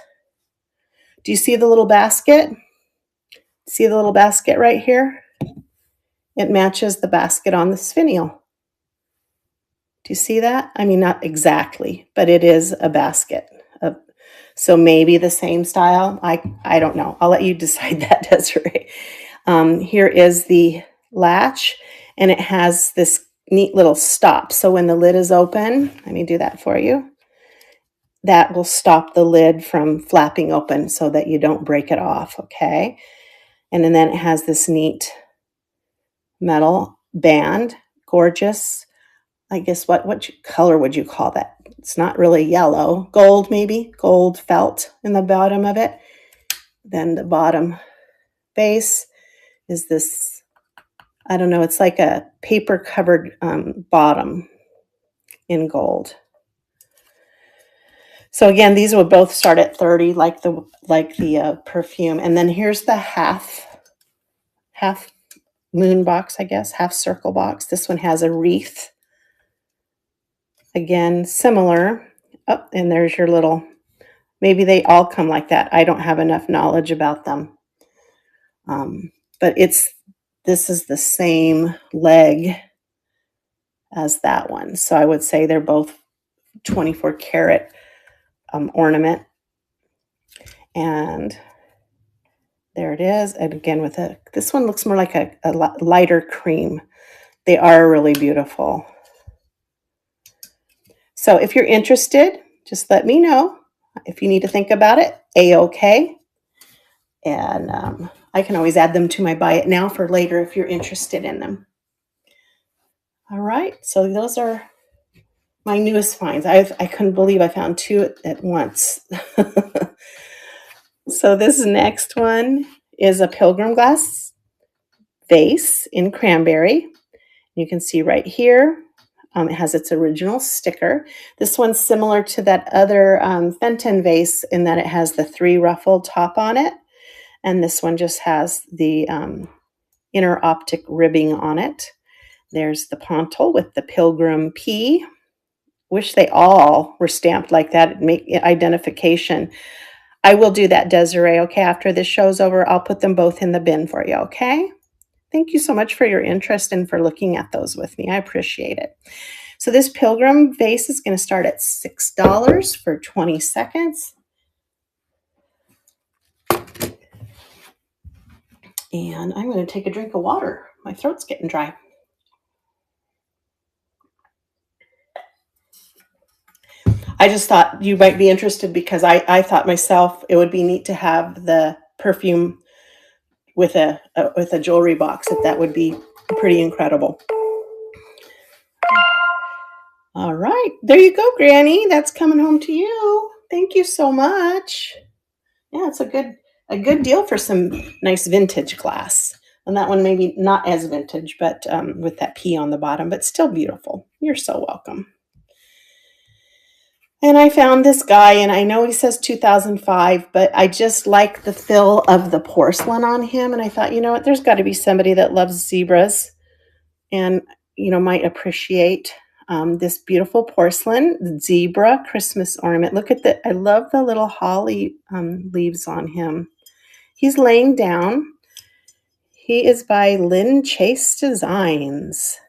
Do you see the little basket? See the little basket right here? It matches the basket on the sphenule. Do you see that? Not exactly, but it is a basket. So maybe the same style. I don't know. I'll let you decide that, Desiree. Here is the latch, and it has this neat little stop. So when the lid is open, let me do that for you. That will stop the lid from flapping open so that you don't break it off, okay? And then it has this neat metal band, gorgeous. I guess what color would you call that? It's not really yellow, gold maybe, gold felt in the bottom of it. Then the bottom base is this, I don't know, it's like a paper covered bottom in gold. So again, these will both start at 30, like the perfume. And then here's the half moon box, I guess, half circle box. This one has a wreath. Again, similar. Oh, and there's your little, maybe they all come like that. I don't have enough knowledge about them. But this is the same leg as that one. So I would say they're both 24 karat ornament. And there it is. And again, this one looks more like a lighter cream. They are really beautiful. So if you're interested, just let me know. If you need to think about it, A-OK. And I can always add them to my buy it now for later if you're interested in them. All right, so those are my newest finds. I couldn't believe I found 2 at once. So this next one is a pilgrim glass vase in cranberry. You can see right here, It has its original sticker. This one's similar to that other Fenton vase in that it has the 3 ruffled top on it. And this one just has the inner optic ribbing on it. There's the pontil with the pilgrim P. Wish they all were stamped like that. Make identification. I will do that, Desiree. Okay, after this show's over, I'll put them both in the bin for you, okay? Thank you so much for your interest and for looking at those with me. I appreciate it. So this pilgrim vase is going to start at $6 for 20 seconds. And I'm going to take a drink of water. My throat's getting dry. I just thought you might be interested because I thought myself it would be neat to have the perfume with a jewelry box. That would be pretty incredible. All right, there you go, Granny. That's coming home to you. Thank you so much. Yeah, it's a good deal for some nice vintage glass. And that one maybe not as vintage, but with that P on the bottom, but still beautiful. You're so welcome. And I found this guy, and I know he says 2005, but I just like the feel of the porcelain on him. And I thought, you know what, there's got to be somebody that loves zebras and, you know, might appreciate this beautiful porcelain zebra Christmas ornament. Look at I love the little holly leaves on him. He's laying down. He is by Lynn Chase Designs.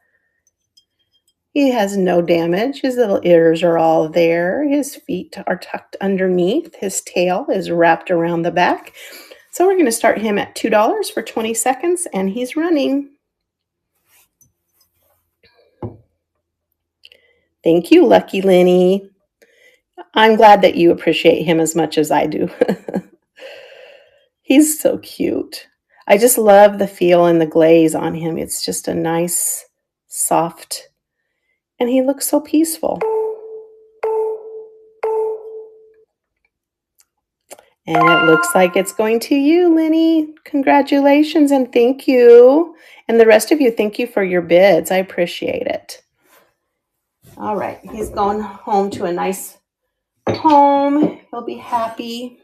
He has no damage. His little ears are all there. His feet are tucked underneath. His tail is wrapped around the back. So we're going to start him at $2 for 20 seconds, and he's running. Thank you, Lucky Lenny. I'm glad that you appreciate him as much as I do. He's so cute. I just love the feel and the glaze on him. It's just a nice, soft, and he looks so peaceful. And it looks like it's going to you, Lenny. Congratulations and thank you. And the rest of you, thank you for your bids. I appreciate it. All right, he's going home to a nice home. He'll be happy.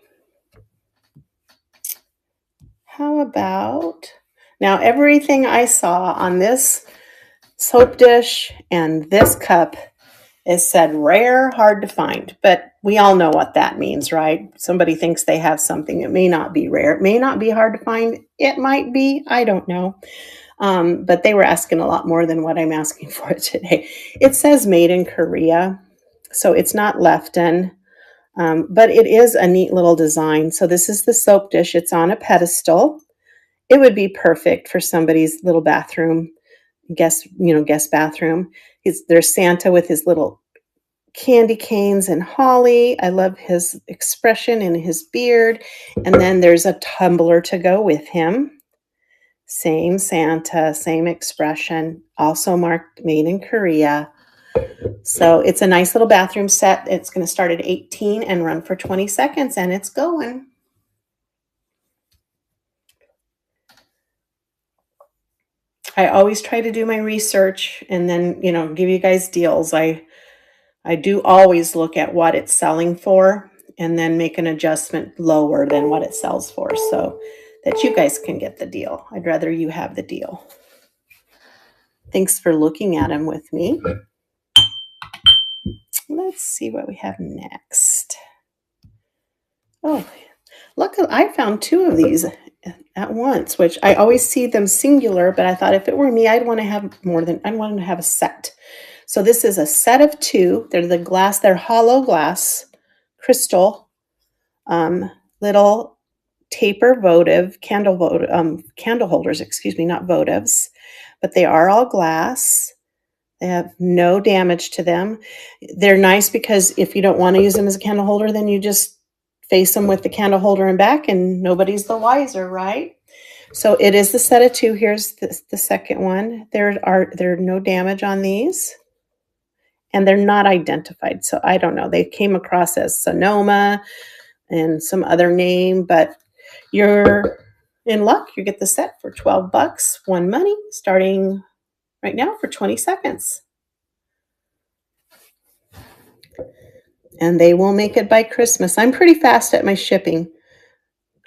How about, now everything I saw on this soap dish and this cup is said rare, hard to find, but we all know what that means, right? Somebody thinks they have something. It may not be rare. It may not be hard to find. It might be. I don't know. But they were asking a lot more than what I'm asking for today. It says made in Korea, so it's not Lefton, but it is a neat little design. So this is the soap dish. It's on a pedestal. It would be perfect for somebody's little bathroom, guest bathroom. There's Santa with his little candy canes and holly. I love his expression and his beard. And then there's a tumbler to go with him. Same Santa, same expression, also marked made in Korea. So it's a nice little bathroom set. It's going to start at 18 and run for 20 seconds, and it's going. I always try to do my research and then, give you guys deals. I do always look at what it's selling for and then make an adjustment lower than what it sells for so that you guys can get the deal. I'd rather you have the deal. Thanks for looking at them with me. Let's see what we have next. Oh, look, I found 2 of these at once, which I always see them singular, but I thought if it were me, I'd want to have I'd want to have a set. So this is a set of 2. They're hollow glass, crystal, little taper candle holders, not votives, but they are all glass. They have no damage to them. They're nice because if you don't want to use them as a candle holder, then you just face them with the candle holder and back and nobody's the wiser, right? So it is the set of 2. Here's the second one. There are no damage on these. And they're not identified. So I don't know. They came across as Sonoma and some other name, but you're in luck. You get the set for $12, one money, starting right now for 20 seconds. and they will make it by Christmas. I'm pretty fast at my shipping.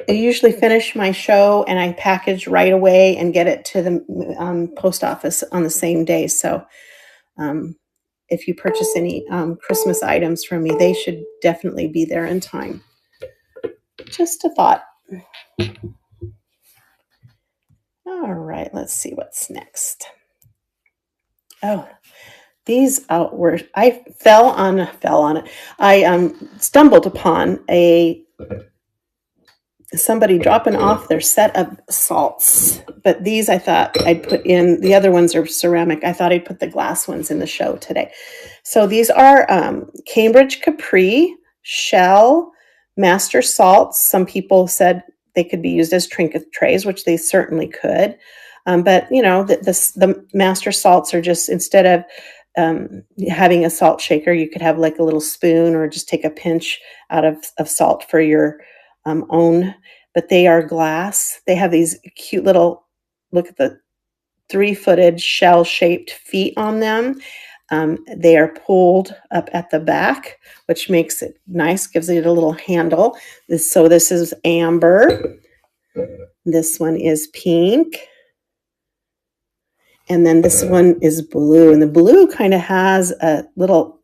I usually finish my show and I package right away and get it to the post office on the same day. So um, if you purchase any Christmas items from me, they should definitely be there in time. Just a thought. All right, let's see what's next. Oh, these were, I fell on it. I stumbled upon somebody dropping off their set of salts, but these I thought I'd put in. The other ones are ceramic. I thought I'd put the glass ones in the show today. So these are Cambridge Capri Shell Master Salts. Some people said they could be used as trinket trays, which they certainly could. But you know, the Master Salts are just, instead of having a salt shaker, you could have like a little spoon or just take a pinch out of salt for your own. But they are glass. They have these cute little, look at the 3-footed shell-shaped feet on them. They are pulled up at the back, which makes it nice, gives it a little handle. So this is amber. This one is pink. And then this one is blue. And the blue kind of has a little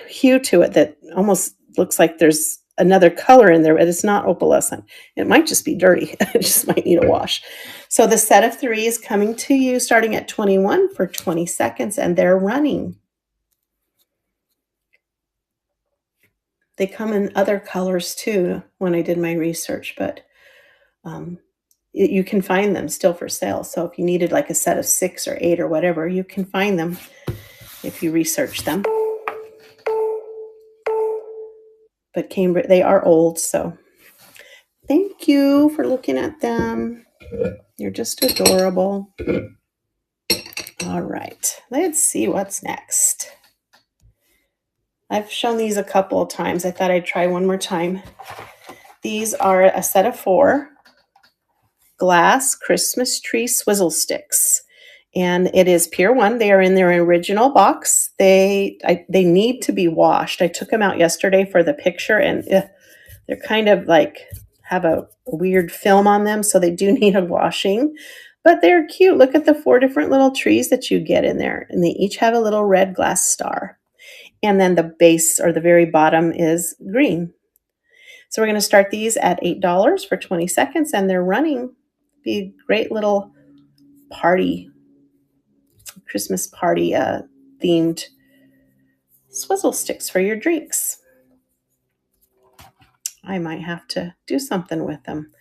hue to it that almost looks like there's another color in there, but it's not opalescent. It might just be dirty. It just might need a wash. So the set of 3 is coming to you starting at 21 for 20 seconds, and they're running. They come in other colors too when I did my research, but you can find them still for sale. So if you needed like a set of 6 or 8 or whatever, you can find them if you research them. But Cambridge, they are old, so thank you for looking at them. You're just adorable. All right, let's see what's next. I've shown these a couple of times. I thought I'd try one more time. These are a set of 4 glass Christmas tree swizzle sticks. And it is Pier 1. They are in their original box. They need to be washed. I took them out yesterday for the picture, and they're kind of like have a weird film on them, so they do need a washing. But they're cute. Look at the 4 different little trees that you get in there, and they each have a little red glass star. And then the base, or the very bottom, is green. So we're going to start these at $8 for 20 seconds, and they're running. Be a great little party, Christmas party themed swizzle sticks for your drinks. I might have to do something with them.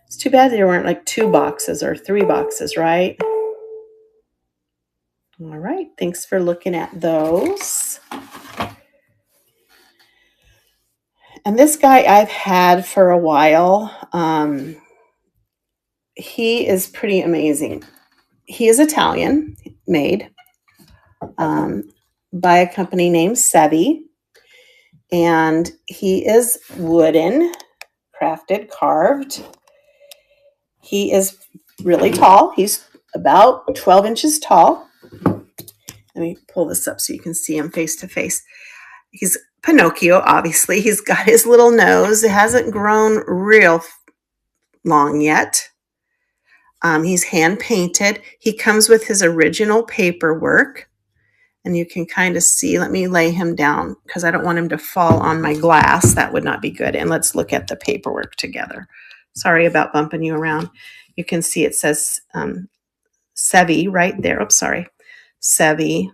It's too bad there weren't like 2 boxes or 3 boxes, right? All right, thanks for looking at those. And this guy I've had for a while. He is pretty amazing. He is Italian, made by a company named Sevi. And he is wooden, crafted, carved. He is really tall. He's about 12 inches tall. Let me pull this up so you can see him face to face. He's Pinocchio, obviously. He's got his little nose. It hasn't grown real long yet. He's hand painted. He comes with his original paperwork. And you can kind of see, let me lay him down because I don't want him to fall on my glass. That would not be good. And let's look at the paperwork together. Sorry about bumping you around. You can see it says Sevi right there. Oops, sorry. Sevi.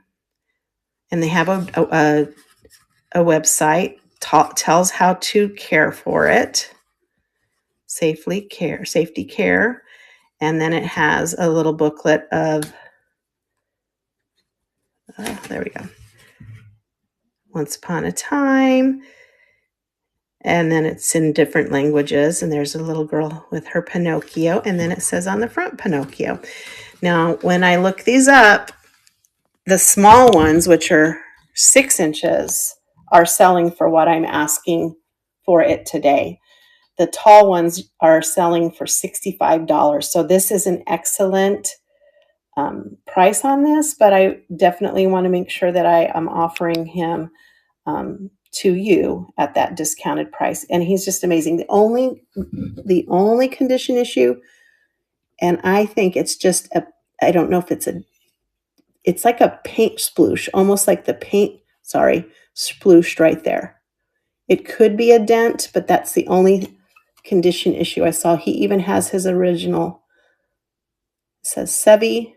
And they have a website, tells how to care for it. Safety care. And then it has a little booklet of, there we go. Once Upon a Time. And then it's in different languages. And there's a little girl with her Pinocchio. And then it says on the front, Pinocchio. Now, when I look these up, the small ones, which are 6 inches, are selling for what I'm asking for it today. The tall ones are selling for $65. So this is an excellent price on this, but I definitely want to make sure that I am offering him to you at that discounted price. And he's just amazing. The only condition issue, and I think it's just I don't know if it's like a paint sploosh, almost like the paint, sorry, splooshed right there. It could be a dent, but that's the only condition issue I saw. He even has his original, it says Sevi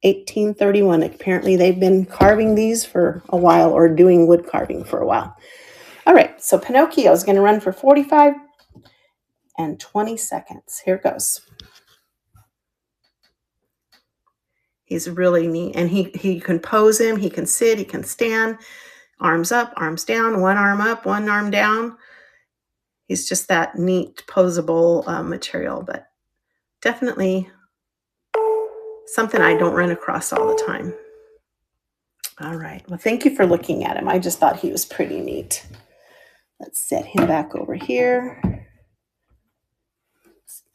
1831. Apparently they've been carving these for a while, or doing wood carving for a while. All right, so Pinocchio is going to run for 45 and 20 seconds. Here it goes. He's really neat, and he can pose him, he can sit, he can stand, arms up, arms down, one arm up, one arm down. He's just that neat, posable material, but definitely something I don't run across all the time. All right, well, thank you for looking at him. I just thought he was pretty neat. Let's set him back over here.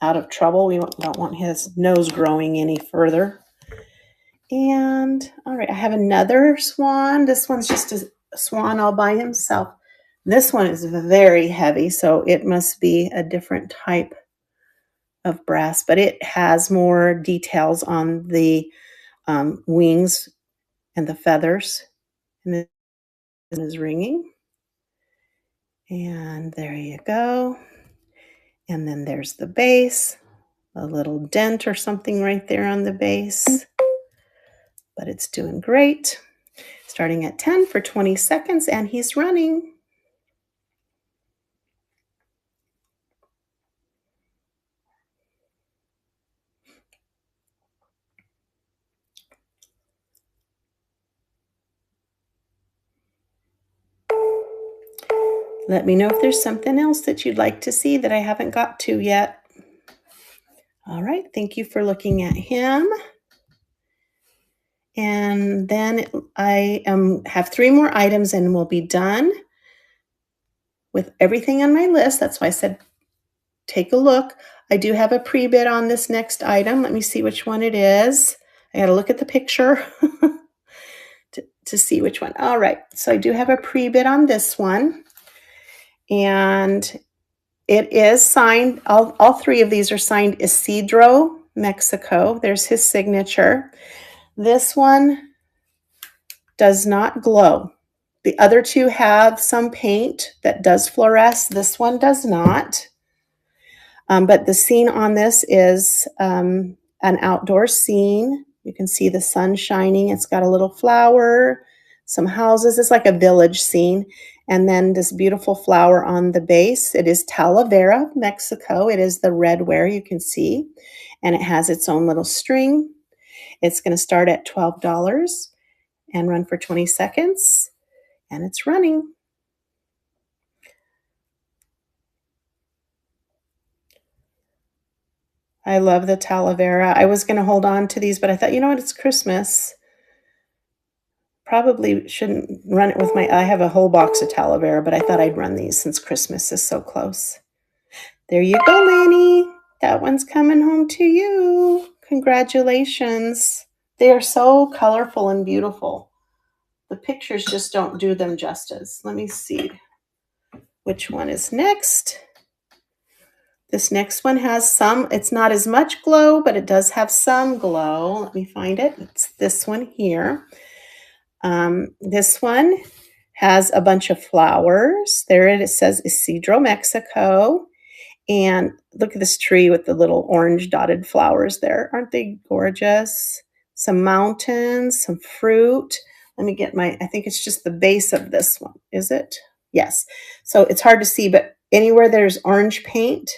Out of trouble. We don't want his nose growing any further. And all right, I have another swan. This one's just a swan all by himself. This one is very heavy, so it must be a different type of brass, but it has more details on the wings and the feathers. And it is ringing. And there you go. And then there's the base, a little dent or something right there on the base. But it's doing great. Starting at 10 for 20 seconds, and he's running. Let me know if there's something else that you'd like to see that I haven't got to yet. All right, thank you for looking at him. And then I have 3 more items and we'll be done with everything on my list. That's why I said take a look. I do have a pre-bid on this next item. Let me see which one it is. I got to look at the picture to see which one. All right, so I do have a pre-bid on this one. And it is signed, all 3 of these are signed Isidro, Mexico. There's his signature. This one does not glow. The other 2 have some paint that does fluoresce. This one does not. But the scene on this is an outdoor scene. You can see the sun shining. It's got a little flower, some houses. It's like a village scene. And then this beautiful flower on the base. It is Talavera, Mexico. It is the redware you can see. And it has its own little string. It's going to start at $12 and run for 20 seconds. And it's running. I love the Talavera. I was going to hold on to these, but I thought, you know what, it's Christmas. Probably shouldn't run it with I have a whole box of Talavera, but I thought I'd run these since Christmas is so close. There you go, Lanny. That one's coming home to you. Congratulations. They are so colorful and beautiful. The pictures just don't do them justice. Let me see which one is next. This next one has some, it's not as much glow, but it does have some glow. Let me find it. It's this one here. This one has a bunch of flowers. There it says Isidro, Mexico. And look at this tree with the little orange dotted flowers there. Aren't they gorgeous? Some mountains, some fruit. Let me get I think it's just the base of this one. Is it? Yes. So it's hard to see, but anywhere there's orange paint,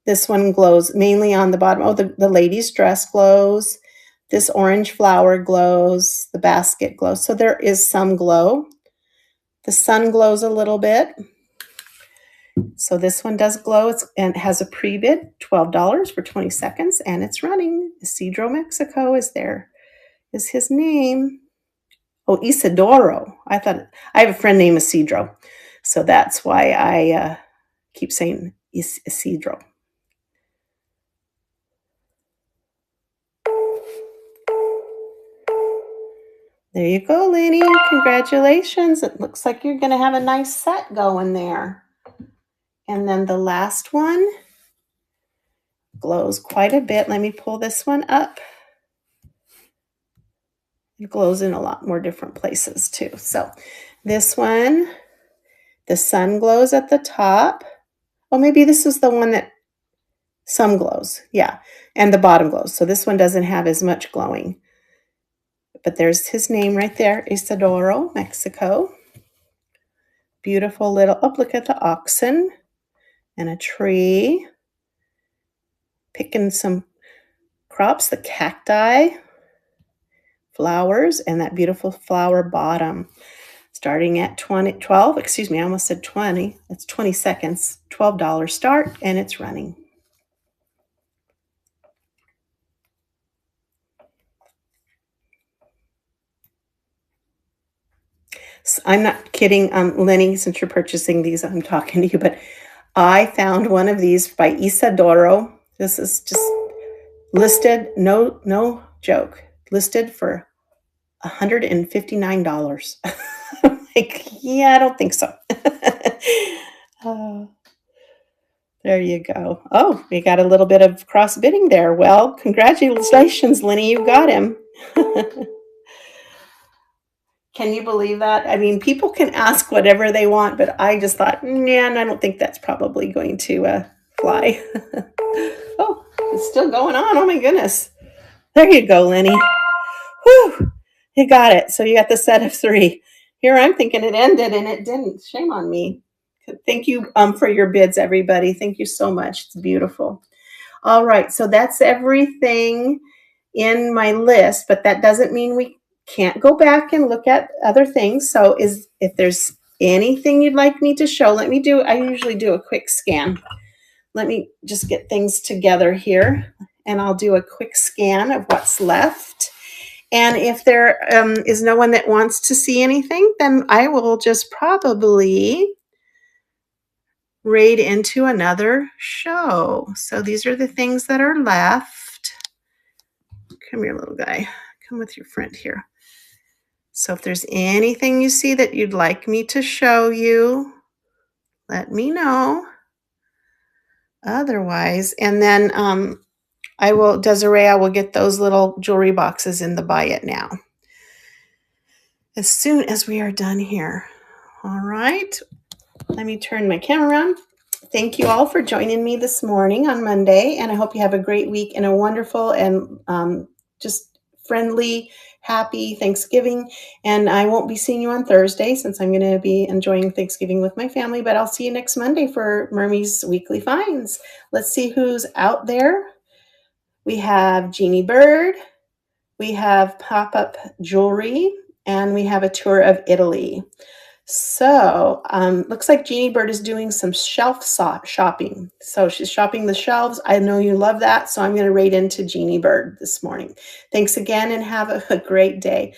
this one glows mainly on the bottom. Oh, the lady's dress glows. This orange flower glows. The basket glows. So there is some glow. The sun glows a little bit. So this one does glow. And it has a pre-bid, $12 for 20 seconds, and it's running. Isidro, Mexico is his name. Oh, Isidoro. I have a friend named Isidro. So that's why I keep saying Isidro. There you go, Lenny. Congratulations. It looks like you're going to have a nice set going there. And then the last one glows quite a bit. Let me pull this one up. It glows in a lot more different places too. So this one, the sun glows at the top. Oh, maybe this is the one that some glows. Yeah. And the bottom glows. So this one doesn't have as much glowing. But there's his name right there, Isidoro, Mexico. Beautiful little, oh, look at the oxen and a tree. Picking some crops, the cacti, flowers, and that beautiful flower bottom. Starting at 12, excuse me, I almost said 20. It's 20 seconds, $12 start, and it's running. So I'm not kidding, Lenny, since you're purchasing these, I'm talking to you, but I found one of these by Isadoro. This is just listed, no joke, listed for $159. I'm like, yeah, I don't think so. There you go. Oh, we got a little bit of cross bidding there. Well, congratulations, Lenny, you got him. Can you believe that? I mean, people can ask whatever they want, but I just thought, man, I don't think that's probably going to fly. Oh, it's still going on. Oh my goodness. There you go, Lenny. Whew, you got it. So you got the set of 3. Here I'm thinking it ended and it didn't. Shame on me. Thank you for your bids, everybody. Thank you so much. It's beautiful. All right, so that's everything in my list, but that doesn't mean we can't go back and look at other things. So if there's anything you'd like me to show, I usually do a quick scan. Let me just get things together here and I'll do a quick scan of what's left. And if there is no one that wants to see anything, then I will just probably raid into another show. So these are the things that are left. Come here, little guy. Come with your friend here. So if there's anything you see that you'd like me to show you, let me know. Otherwise, and then Desiree, I will get those little jewelry boxes in the buy it now as soon as we are done here. All right. Let me turn my camera around. Thank you all for joining me this morning on Monday, and I hope you have a great week and a wonderful and just friendly, happy Thanksgiving. And I won't be seeing you on Thursday since I'm going to be enjoying Thanksgiving with my family, but I'll see you next Monday for Mermie's Weekly Finds. Let's see who's out there. We have Jeannie Bird, we have Pop-Up Jewelry, and we have a tour of Italy. So looks like Jeannie Bird is doing some shelf shopping. So she's shopping the shelves. I know you love that. So I'm going to raid into Jeannie Bird this morning. Thanks again and have a great day.